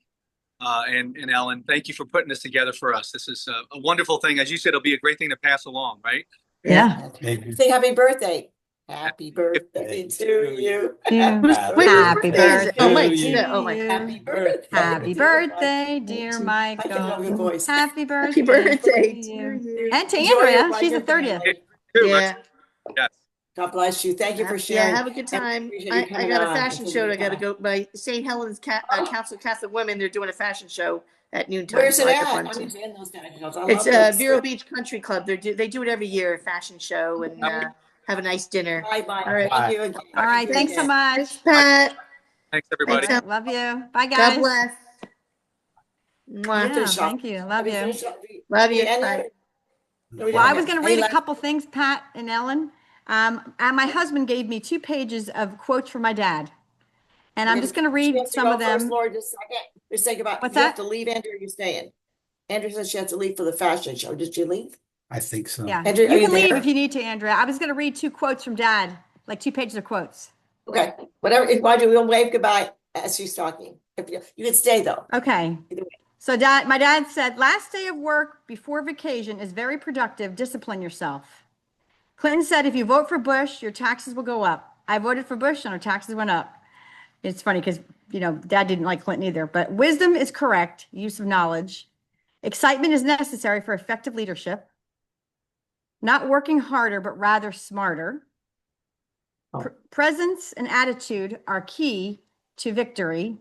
[SPEAKER 5] And Ellen, thank you for putting this together for us. This is a wonderful thing. As you said, it'll be a great thing to pass along, right?
[SPEAKER 3] Yeah.
[SPEAKER 2] Say happy birthday. Happy birthday to you.
[SPEAKER 3] Happy birthday.
[SPEAKER 6] Oh, Mike,
[SPEAKER 3] to
[SPEAKER 6] Mike.
[SPEAKER 3] you.
[SPEAKER 2] Happy birthday.
[SPEAKER 3] Happy birthday, dear
[SPEAKER 2] I can have a good
[SPEAKER 3] Michael.
[SPEAKER 2] voice.
[SPEAKER 3] Happy birthday.
[SPEAKER 6] Happy birthday
[SPEAKER 3] to
[SPEAKER 6] to
[SPEAKER 3] you.
[SPEAKER 6] you.
[SPEAKER 3] And to
[SPEAKER 2] Enjoy
[SPEAKER 3] Andrea.
[SPEAKER 2] your
[SPEAKER 3] She's the
[SPEAKER 2] birthday,
[SPEAKER 3] 30th.
[SPEAKER 2] Emily.
[SPEAKER 6] Yeah.
[SPEAKER 5] Yes.
[SPEAKER 2] God bless you. Thank you for sharing.
[SPEAKER 6] Yeah, have a good
[SPEAKER 2] And we
[SPEAKER 6] time.
[SPEAKER 2] appreciate you
[SPEAKER 6] I
[SPEAKER 2] coming
[SPEAKER 6] got a
[SPEAKER 2] on.
[SPEAKER 6] fashion
[SPEAKER 2] It's
[SPEAKER 6] show.
[SPEAKER 2] a
[SPEAKER 6] I got to
[SPEAKER 2] good
[SPEAKER 6] go by St. Helens Council of Catholic Women. They're doing a fashion show at noontime.
[SPEAKER 2] Where's
[SPEAKER 6] so
[SPEAKER 2] it
[SPEAKER 6] I got
[SPEAKER 2] at?
[SPEAKER 6] fun
[SPEAKER 2] I'm
[SPEAKER 6] too.
[SPEAKER 2] in those fashions. I
[SPEAKER 6] It's
[SPEAKER 2] love those.
[SPEAKER 6] Vero Beach Country Club. They do it every year, a fashion show, and have a nice dinner.
[SPEAKER 2] Bye, bye.
[SPEAKER 6] All right.
[SPEAKER 2] Thank you again.
[SPEAKER 3] All right.
[SPEAKER 2] Thank you
[SPEAKER 3] Thanks so
[SPEAKER 2] again.
[SPEAKER 3] much.
[SPEAKER 6] Thanks, Pat.
[SPEAKER 5] Thanks, everybody.
[SPEAKER 6] Thanks,
[SPEAKER 3] Love you. Bye,
[SPEAKER 6] God
[SPEAKER 3] guys.
[SPEAKER 6] bless. Mwah.
[SPEAKER 3] Yeah,
[SPEAKER 2] Finish off.
[SPEAKER 3] thank you. Love
[SPEAKER 2] Have we
[SPEAKER 3] you.
[SPEAKER 2] finished off?
[SPEAKER 6] Love you.
[SPEAKER 2] Any
[SPEAKER 6] Bye.
[SPEAKER 2] other- No, we
[SPEAKER 3] Well,
[SPEAKER 2] don't
[SPEAKER 3] I was
[SPEAKER 2] have
[SPEAKER 3] going to
[SPEAKER 2] any
[SPEAKER 3] read a
[SPEAKER 2] last-
[SPEAKER 3] couple things, Pat and Ellen. And my husband gave me 2 pages of quotes from my dad. And I'm just going to
[SPEAKER 2] She
[SPEAKER 3] read
[SPEAKER 2] has to
[SPEAKER 3] some
[SPEAKER 2] go
[SPEAKER 3] of them.
[SPEAKER 2] First, Lord, just a second. Just think about.
[SPEAKER 3] What's
[SPEAKER 2] You have
[SPEAKER 3] that?
[SPEAKER 2] to leave, Andrew. You're staying. Andrew says she has to leave for the fashion show. Did she leave?
[SPEAKER 1] I think so.
[SPEAKER 3] Yeah.
[SPEAKER 2] Andrew, are
[SPEAKER 3] You
[SPEAKER 2] you
[SPEAKER 3] can leave
[SPEAKER 2] there?
[SPEAKER 3] if you need to, Andrea. I was going to read 2 quotes from dad, like 2 pages of quotes.
[SPEAKER 2] Okay. Whatever. Why do we'll wave goodbye as she's talking? If you can stay though.
[SPEAKER 3] Okay.
[SPEAKER 2] Either way.
[SPEAKER 3] So my dad said, last day of work before vacation is very productive. Discipline yourself. Clinton said, if you vote for Bush, your taxes will go up. I voted for Bush and our taxes went up. It's funny because, dad didn't like Clinton either, but wisdom is correct. Use of knowledge. Excitement is necessary for effective leadership. Not working harder, but rather smarter. Presence and attitude are key to victory.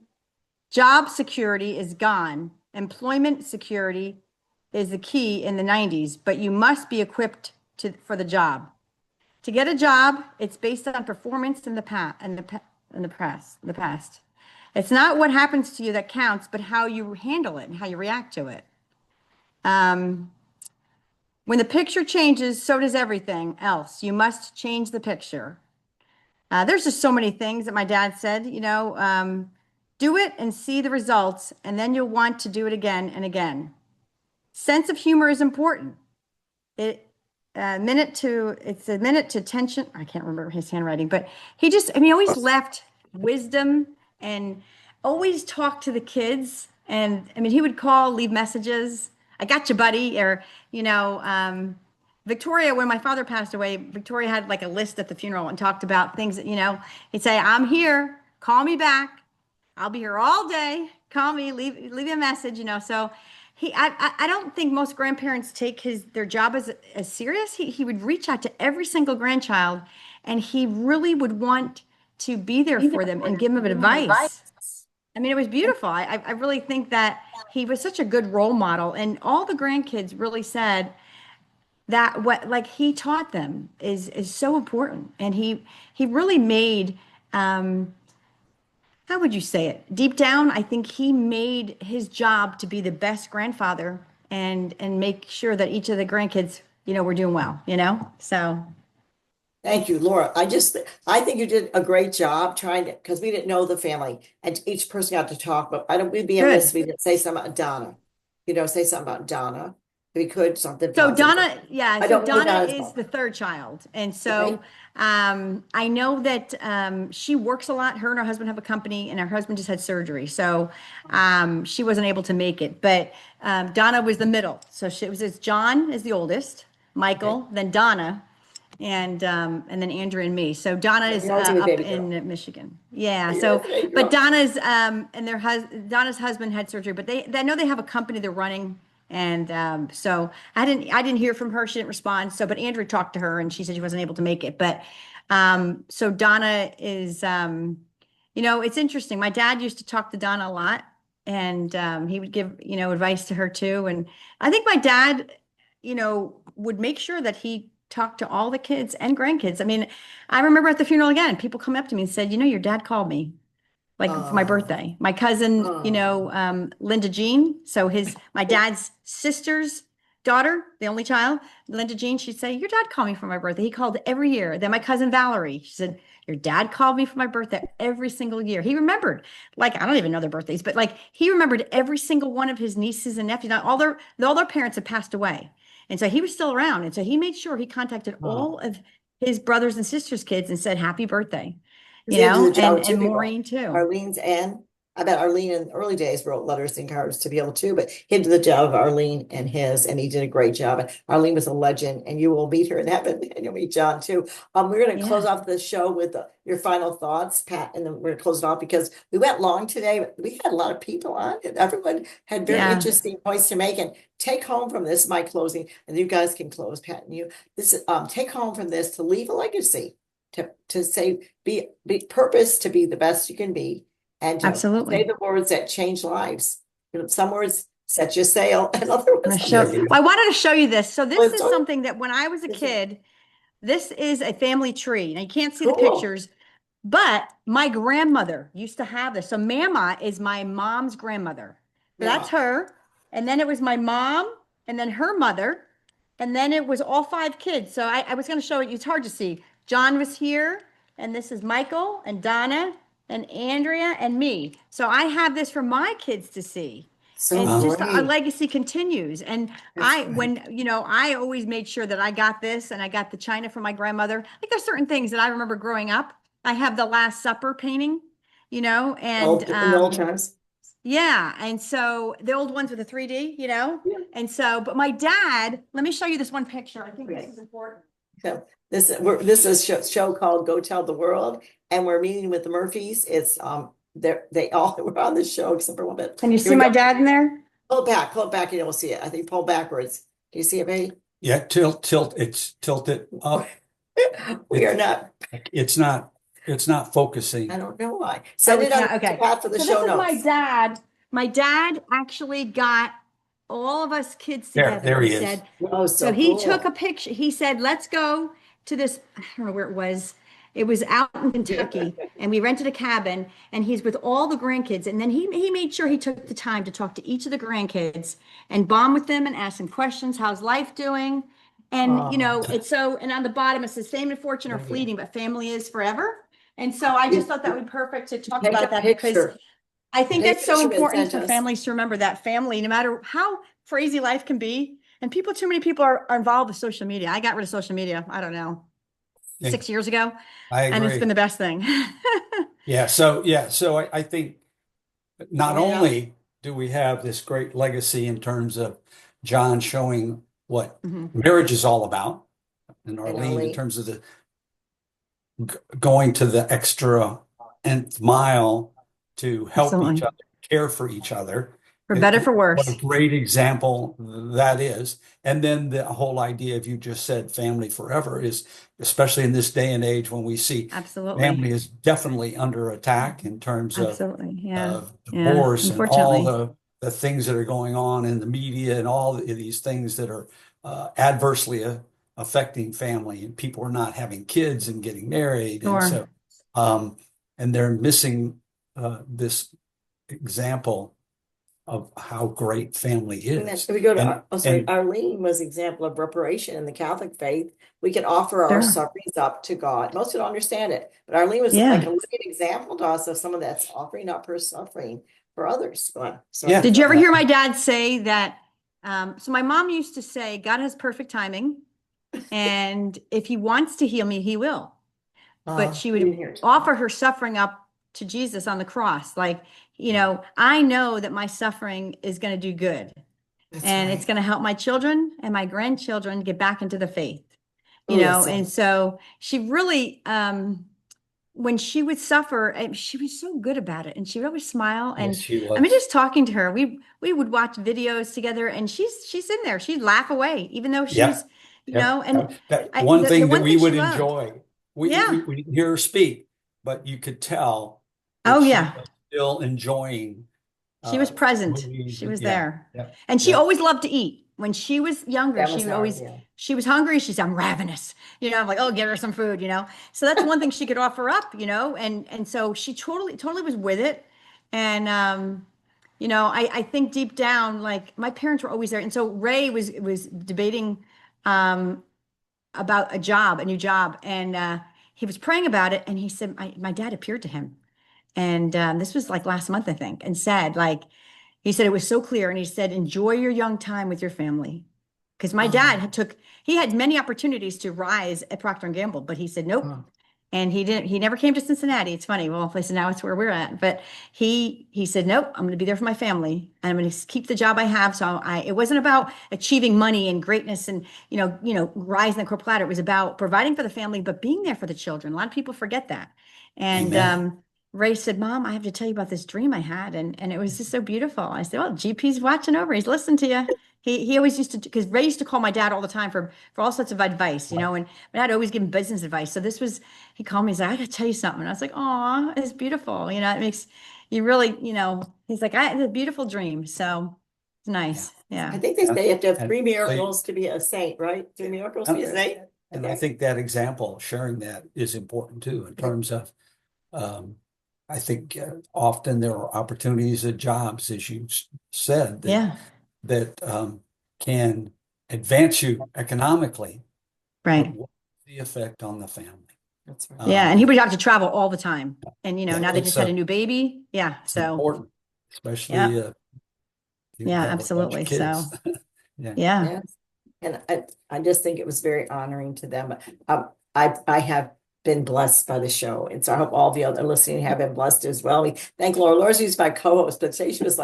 [SPEAKER 3] Job security is gone. Employment security is the key in the 90s, but you must be equipped for the job. To get a job, it's based on performance in the past. It's not what happens to you that counts, but how you handle it and how you react to it. When the picture changes, so does everything else. You must change the picture. There's just so many things that my dad said, do it and see the results, and then you'll want to do it again and again. Sense of humor is important. It's a minute to tension. I can't remember his handwriting, but he always left wisdom and always talked to the kids. And I mean, he would call, leave messages. I got you, buddy. Or, Victoria, when my father passed away, Victoria had like a list at the funeral and talked about things that, he'd say, I'm here, call me back. I'll be here all day. Call me, leave me a message, so I don't think most grandparents take their job as serious. He would reach out to every single grandchild, and he really would want to be there for them and give them advice. I mean, it was beautiful. I really think that he was such a good role model, and all the grandkids really said that what like he taught them is so important. And he really made, how would you say it? Deep down, I think he made his job to be the best grandfather and make sure that each of the grandkids, were doing well, So
[SPEAKER 2] Thank you, Laura. I think you did a great job because we didn't know the family and each person got to talk, but we'd be
[SPEAKER 3] Good.
[SPEAKER 2] amiss if we didn't say something about Donna. Say something about Donna. If we could, something.
[SPEAKER 3] So
[SPEAKER 2] positive.
[SPEAKER 3] Donna,
[SPEAKER 2] I
[SPEAKER 3] so
[SPEAKER 2] don't know
[SPEAKER 3] Donna
[SPEAKER 2] Donna's
[SPEAKER 3] is
[SPEAKER 2] mom.
[SPEAKER 3] the third child. And so
[SPEAKER 2] Okay.
[SPEAKER 3] I know that she works a lot. Her and her husband have a company, and her husband just had surgery. So she wasn't able to make it. But Donna was the middle. So it's John is the oldest, Michael, then Donna, and then Andrea and me. So Donna is
[SPEAKER 2] You're always a
[SPEAKER 3] up
[SPEAKER 2] baby
[SPEAKER 3] in Michigan. Yeah.
[SPEAKER 2] You're
[SPEAKER 3] So,
[SPEAKER 2] a baby
[SPEAKER 3] but
[SPEAKER 2] girl.
[SPEAKER 3] Donna's Donna's husband had surgery, but I know they have a company they're running. And so I didn't hear from her. She didn't respond. So, but Andrea talked to her, and she said she wasn't able to make it. But so Donna is, it's interesting. My dad used to talk to Donna a lot, and he would give, advice to her too. And I think my dad, would make sure that he talked to all the kids and grandkids. I mean, I remember at the funeral again, people come up to me and said, your dad called me. Like for my birthday, my cousin, Linda Jean. So my dad's sister's daughter, the only child, Linda Jean, she'd say, your dad called me for my birthday. He called every year. Then my cousin Valerie, she said, your dad called me for my birthday every single year. He remembered, like, I don't even know their birthdays, but like he remembered every single one of his nieces and nephews. Now, all their parents had passed away. And so he was still around. And so he made sure he contacted all of his brothers and sisters' kids and said, happy birthday. And Maureen too.
[SPEAKER 2] Arlene's and I bet Arlene in the early days wrote letters and cards to be able to, but he did the job of Arlene and he did a great job. And Arlene was a legend, and you will meet her in heaven, and you'll meet John too. We're going to close off the show with your final thoughts, Pat, and then we're going to close it off because we went long today, but we had a lot of people on, and everyone had very interesting points to make. And take home from this, my closing, and you guys can close, Pat and you. This is take home from this to leave a legacy. To say be purpose to be the best you can be, and to
[SPEAKER 3] Absolutely
[SPEAKER 2] say the words that change lives. Some words set you sail, and other words.
[SPEAKER 3] I wanted to show you this. So this is something that when I was a kid, this is a family tree. Now you can't see the pictures, but my grandmother used to have this. So Mama is my mom's grandmother. That's her, and then it was my mom, and then her mother, and then it was all 5 kids. So I was going to show you. It's hard to see. John was here, and this is Michael and Donna and Andrea and me. So I have this for my kids to see. So and just our legacy continues. And I always made sure that I got this, and I got the china from my grandmother. Like there's certain things that I remember growing up. I have the Last Supper painting, and
[SPEAKER 2] in the old times.
[SPEAKER 3] Yeah. And so the old ones with the 3D, and so, but my dad, let me show you this one picture. I think this is important.
[SPEAKER 2] So this is a show called Go Tell the World, and we're meeting with the Murphys. It's they all were on the show except for one bit.
[SPEAKER 3] Can you see my dad in there?
[SPEAKER 2] Pull it back, and you'll see it. I think pull backwards. Do you see it, baby?
[SPEAKER 1] Yeah, tilt. It's tilted up.
[SPEAKER 2] We are not.
[SPEAKER 1] It's not focusing.
[SPEAKER 2] I don't know why. Send it out
[SPEAKER 3] okay.
[SPEAKER 2] For the
[SPEAKER 3] so
[SPEAKER 2] show
[SPEAKER 3] this
[SPEAKER 2] notes.
[SPEAKER 3] Is my dad. My dad actually got all of us kids together.
[SPEAKER 1] There he is.
[SPEAKER 3] So he took a picture. He said, let's go to this. I don't know where it was. It was out in Kentucky, and we rented a cabin, and he's with all the grandkids. And then he made sure he took the time to talk to each of the grandkids and bond with them and ask them questions. How's life doing? And, it's so, and on the bottom, it says fame and fortune are fleeting, but family is forever. And so I just thought that would be perfect to talk
[SPEAKER 2] Take
[SPEAKER 3] about
[SPEAKER 2] a
[SPEAKER 3] that because
[SPEAKER 2] picture.
[SPEAKER 3] I think
[SPEAKER 2] Take a
[SPEAKER 3] that's so
[SPEAKER 2] picture and
[SPEAKER 3] important
[SPEAKER 2] send
[SPEAKER 3] for
[SPEAKER 2] us.
[SPEAKER 3] families to remember that family, no matter how crazy life can be. And too many people are involved with social media. I got rid of social media, I don't know,
[SPEAKER 1] Yeah,
[SPEAKER 3] 6 years ago,
[SPEAKER 1] I
[SPEAKER 3] and it's been
[SPEAKER 1] agree.
[SPEAKER 3] the best thing.
[SPEAKER 1] So I think not
[SPEAKER 2] Yeah.
[SPEAKER 1] only do we have this great legacy in terms of John showing what
[SPEAKER 3] Mhm.
[SPEAKER 1] marriage is all about, and Arlene in
[SPEAKER 2] Arlene.
[SPEAKER 1] terms of the going to the extra nth mile to help each
[SPEAKER 3] Absolutely.
[SPEAKER 1] other, care for each other.
[SPEAKER 3] For better, for
[SPEAKER 1] What a
[SPEAKER 3] worse.
[SPEAKER 1] great example that is. And then the whole idea of you just said family forever is, especially in this day and age when we see
[SPEAKER 3] Absolutely.
[SPEAKER 1] family is definitely under attack in terms
[SPEAKER 3] Absolutely. Yeah.
[SPEAKER 1] of
[SPEAKER 3] Yeah.
[SPEAKER 1] divorce and all
[SPEAKER 3] Unfortunately.
[SPEAKER 1] the things that are going on in the media and all of these things that are adversely affecting family, and people are not having kids and getting married. And
[SPEAKER 3] Sure.
[SPEAKER 1] so, and they're missing this example of how great family
[SPEAKER 2] And then
[SPEAKER 1] is.
[SPEAKER 2] if we go to,
[SPEAKER 1] And
[SPEAKER 2] sorry, Arlene was example of reparation in the Catholic faith. We can offer our
[SPEAKER 3] Sure.
[SPEAKER 2] sufferings up to God. Most people don't understand it, but Arlene was
[SPEAKER 3] Yeah.
[SPEAKER 2] like a living example to us of someone that's offering up her suffering for others. Go on. Sorry.
[SPEAKER 1] Yeah.
[SPEAKER 3] Did you ever hear my dad say that? So my mom used to say, God has perfect timing, and if he wants to heal me, he will. But she
[SPEAKER 2] we didn't
[SPEAKER 3] would
[SPEAKER 2] hear it.
[SPEAKER 3] offer her suffering up to Jesus on the cross. Like, I know that my suffering is going to do good,
[SPEAKER 2] That's
[SPEAKER 3] and
[SPEAKER 2] right.
[SPEAKER 3] it's going to help my children and my grandchildren get back into the faith,
[SPEAKER 2] Oh, that's
[SPEAKER 3] and so she really, when she would suffer, she was so good about it, and she would always smile. And
[SPEAKER 1] Yes, she
[SPEAKER 3] I mean,
[SPEAKER 1] was.
[SPEAKER 3] just talking to her, we would watch videos together, and she's in there. She'd laugh away, even though
[SPEAKER 1] Yeah.
[SPEAKER 3] she's,
[SPEAKER 1] Yeah.
[SPEAKER 3] and
[SPEAKER 1] That
[SPEAKER 3] I,
[SPEAKER 1] one
[SPEAKER 3] the
[SPEAKER 1] thing that
[SPEAKER 3] one
[SPEAKER 1] we
[SPEAKER 3] thing she
[SPEAKER 1] would
[SPEAKER 3] loved.
[SPEAKER 1] enjoy,
[SPEAKER 3] Yeah.
[SPEAKER 1] we didn't hear her speak, but you could tell
[SPEAKER 3] Oh
[SPEAKER 1] that she
[SPEAKER 3] yeah.
[SPEAKER 1] was still enjoying
[SPEAKER 3] She was present.
[SPEAKER 1] movies.
[SPEAKER 3] She was
[SPEAKER 1] Yeah.
[SPEAKER 3] there.
[SPEAKER 1] Yeah.
[SPEAKER 3] And she
[SPEAKER 1] Yeah.
[SPEAKER 3] always loved to eat. When she was younger,
[SPEAKER 2] That
[SPEAKER 3] she
[SPEAKER 2] was
[SPEAKER 3] would
[SPEAKER 2] hard,
[SPEAKER 3] always,
[SPEAKER 2] yeah.
[SPEAKER 3] she was hungry. She's, I'm ravenous. I'm like, oh, give her some food, So that's one thing she could offer up, and so she totally was with it. And I think deep down, like my parents were always there. And so Ray was debating about a new job, and he was praying about it, and he said, my dad appeared to him. And this was like last month, I think, and said, like, he said it was so clear. And he said, enjoy your young time with your family. Because my dad he had many opportunities to rise at Procter and Gamble, but he said, nope. And he never came to Cincinnati. It's funny. Well, so now it's where we're at. But he said, nope, I'm going to be there for my family, and I'm going to keep the job I have. So it wasn't about achieving money and greatness and, rising the corporate ladder. It was about providing for the family, but being there for the children. A lot of people forget that. And,
[SPEAKER 1] Amen.
[SPEAKER 3] Ray said, Mom, I have to tell you about this dream I had. And it was just so beautiful. I said, well, GP's watching over. He's listening to you. He always used to, because Ray used to call my dad all the time for all sorts of advice, and my dad always give him business advice. So he called me, he's like, I got to tell you something. And I was like, oh, it's beautiful. It makes you really, he's like, it's a beautiful dream. So it's nice. Yeah.
[SPEAKER 2] I think they say you have to have
[SPEAKER 1] And
[SPEAKER 2] 3
[SPEAKER 1] so
[SPEAKER 2] miracles to be a saint, right? 3 miracles to be a saint.
[SPEAKER 1] And I think that example, sharing that is important too, in terms of, I think often there are opportunities at jobs, as you said, that can advance you economically, but
[SPEAKER 3] Right.
[SPEAKER 1] what's the effect on the family?
[SPEAKER 2] That's right.
[SPEAKER 3] Yeah. And he would have to travel all the time. And, now they
[SPEAKER 1] and
[SPEAKER 3] just
[SPEAKER 1] so
[SPEAKER 3] had a new baby. Yeah.
[SPEAKER 1] it's
[SPEAKER 3] So,
[SPEAKER 1] important, especially
[SPEAKER 3] yeah.
[SPEAKER 1] you
[SPEAKER 3] Yeah,
[SPEAKER 1] have a bunch of
[SPEAKER 3] absolutely.
[SPEAKER 1] kids.
[SPEAKER 3] So,
[SPEAKER 1] Yeah.
[SPEAKER 3] yeah.
[SPEAKER 2] Yes. And I just think it was very honoring to them. I have been blessed by the show. And so I hope all of you out there listening have been blessed as well. We thank Laura. Laura's used my co-host, but today she was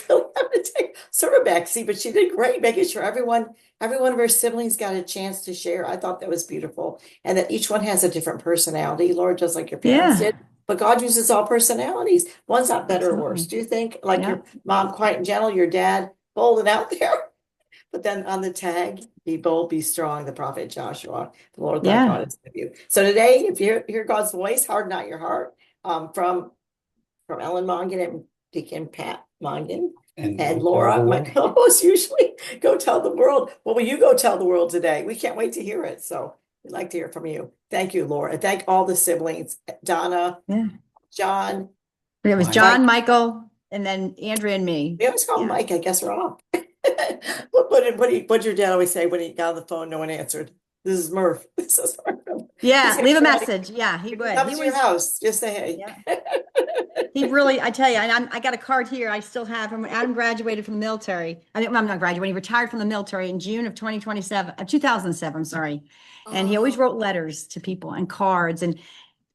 [SPEAKER 2] really having to take sort of back seat, but she did great, making sure every one of her siblings got a chance to share. I thought that was beautiful. And that each one has a different personality, Laura, just like your parents
[SPEAKER 3] Yeah.
[SPEAKER 2] did. But God uses all personalities. One's not better or worse.
[SPEAKER 3] Absolutely.
[SPEAKER 2] Do you think? Like
[SPEAKER 3] Yeah.
[SPEAKER 2] your mom, quiet and gentle, your dad, bold and out there. But then on the tag, be bold, be strong, the prophet Joshua, the Lord thy
[SPEAKER 3] Yeah.
[SPEAKER 2] God is with you. So today, if you hear God's voice, harden not your heart, from Ellen Mongan and Deacon Pat Mongan and
[SPEAKER 1] go tell
[SPEAKER 2] Laura,
[SPEAKER 1] the
[SPEAKER 2] my
[SPEAKER 1] world.
[SPEAKER 2] co-host, usually go tell the world. What will you go tell the world today? We can't wait to hear it. So we'd like to hear from you. Thank you, Laura. And thank all the siblings, Donna,
[SPEAKER 3] Yeah.
[SPEAKER 2] John.
[SPEAKER 3] It was
[SPEAKER 1] Mike.
[SPEAKER 3] John, Michael, and then Andrea and me.
[SPEAKER 2] We always call him
[SPEAKER 3] Yeah.
[SPEAKER 2] Mike. I guess we're off. What did your dad always say when he got on the phone? No one answered. This is Murph. This is Murph.
[SPEAKER 3] Yeah,
[SPEAKER 2] He's
[SPEAKER 3] leave a
[SPEAKER 2] gonna
[SPEAKER 3] message. Yeah, he would.
[SPEAKER 2] come
[SPEAKER 3] He
[SPEAKER 2] to your
[SPEAKER 3] was,
[SPEAKER 2] house, just say hey.
[SPEAKER 3] yeah. He really, I tell you, and I got a card here I still have from when Adam graduated from the military. I mean, I'm not graduating, he retired from the military in June of 2007, sorry. And he always
[SPEAKER 2] Oh,
[SPEAKER 3] wrote letters to people and cards and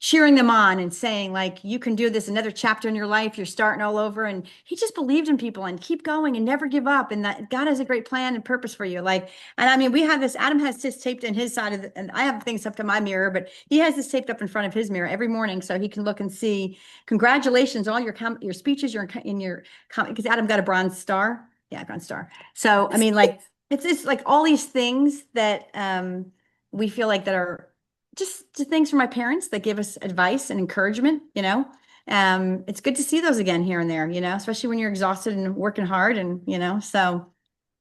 [SPEAKER 3] cheering them on and saying like, you can do this, another chapter in your life, you're starting all over. And he just believed in people and keep going and never give up. And that God has a great plan and purpose for you. Like, and I mean, we have this, Adam has this taped in his side of the, and I have things up to my mirror, but he has this taped up in front of his mirror every morning so he can look and see, congratulations, all your speeches, because Adam got a bronze star. Yeah, bronze star. So, I mean, like, it's like all these things that we feel like that are just things from my parents that give us advice and encouragement, it's good to see those again here and there, especially when you're exhausted and working hard so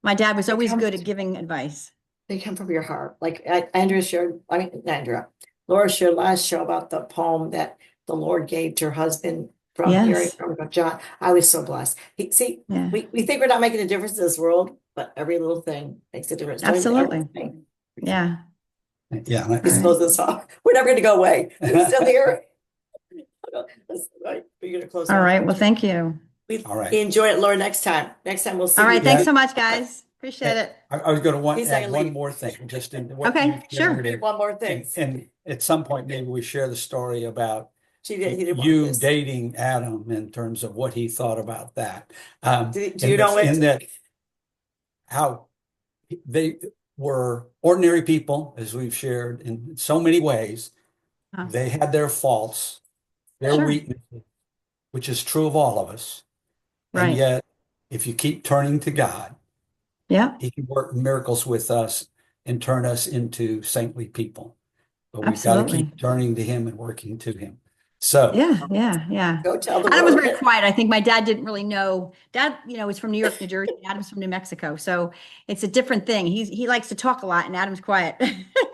[SPEAKER 3] my dad was
[SPEAKER 2] They
[SPEAKER 3] always
[SPEAKER 2] come-
[SPEAKER 3] good at giving advice.
[SPEAKER 2] They come from your heart. Like Andrea shared, I mean, not Andrea, Laura shared last show about the poem that the Lord gave to her husband from hearing
[SPEAKER 3] Yes.
[SPEAKER 2] from John. I was so blessed. See,
[SPEAKER 3] Yeah,
[SPEAKER 2] we think we're not making a difference in this world, but every little thing makes a difference. Don't even
[SPEAKER 3] absolutely.
[SPEAKER 2] everything.
[SPEAKER 3] Yeah.
[SPEAKER 1] Yeah.
[SPEAKER 3] All
[SPEAKER 2] Just
[SPEAKER 3] right.
[SPEAKER 2] close this off. We're never going to go away. We're still here. Right. We're going to close
[SPEAKER 3] All
[SPEAKER 2] off.
[SPEAKER 3] right. Well, thank you.
[SPEAKER 2] We
[SPEAKER 1] All right.
[SPEAKER 2] enjoy it, Laura. Next time we'll see
[SPEAKER 3] All
[SPEAKER 2] you.
[SPEAKER 3] right. Thanks
[SPEAKER 1] Yeah.
[SPEAKER 3] so much, guys. Appreciate it.
[SPEAKER 1] I was going to
[SPEAKER 2] He's not
[SPEAKER 1] add
[SPEAKER 2] gonna
[SPEAKER 1] one
[SPEAKER 2] leave.
[SPEAKER 1] more thing, just in what
[SPEAKER 3] Okay,
[SPEAKER 1] you
[SPEAKER 3] sure.
[SPEAKER 1] shared, and,
[SPEAKER 2] One more thing.
[SPEAKER 1] and at some point maybe we share the story about
[SPEAKER 2] He didn't want
[SPEAKER 1] you
[SPEAKER 2] this.
[SPEAKER 1] dating Adam in terms of what he thought about that.
[SPEAKER 2] Do you know
[SPEAKER 1] in
[SPEAKER 2] it?
[SPEAKER 1] that how they were ordinary people, as we've shared in so many ways.
[SPEAKER 3] Huh.
[SPEAKER 1] They had their faults, their
[SPEAKER 3] Sure.
[SPEAKER 1] weaknesses, which is true of all of us. And
[SPEAKER 3] Right.
[SPEAKER 1] yet, if you keep turning to God,
[SPEAKER 3] Yeah.
[SPEAKER 1] He can work miracles with us and turn us into saintly people. But we've got to
[SPEAKER 3] Absolutely.
[SPEAKER 1] keep turning to Him and working to Him. So,
[SPEAKER 3] Yeah.
[SPEAKER 2] Go tell the
[SPEAKER 3] Adam was
[SPEAKER 2] world.
[SPEAKER 3] very quiet. I think my dad didn't really know. Dad, is from New York, New Jersey. Adam's from New Mexico. So it's a different thing. He likes to talk a lot and Adam's quiet.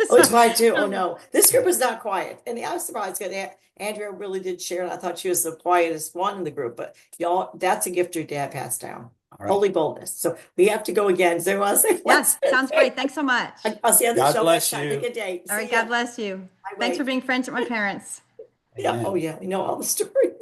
[SPEAKER 2] Oh, it's quiet too. Oh no, this group is not quiet. And I was surprised because Andrea really did share, and I thought she was the quietest one in the group. But y'all, that's a gift your dad passed down.
[SPEAKER 1] all right.
[SPEAKER 2] Holy boldness. So we have to go again. So I want to say,
[SPEAKER 3] Yes, sounds great. Thanks so much.
[SPEAKER 2] I'll see you on the
[SPEAKER 1] God
[SPEAKER 2] show
[SPEAKER 1] bless
[SPEAKER 2] next time.
[SPEAKER 1] you.
[SPEAKER 2] Have a good day.
[SPEAKER 3] All right.
[SPEAKER 2] See ya.
[SPEAKER 3] God bless you.
[SPEAKER 2] Bye-bye.
[SPEAKER 3] Thanks for being friends with my parents.
[SPEAKER 2] Yeah.
[SPEAKER 1] Amen.
[SPEAKER 2] Oh yeah. We know all the stories.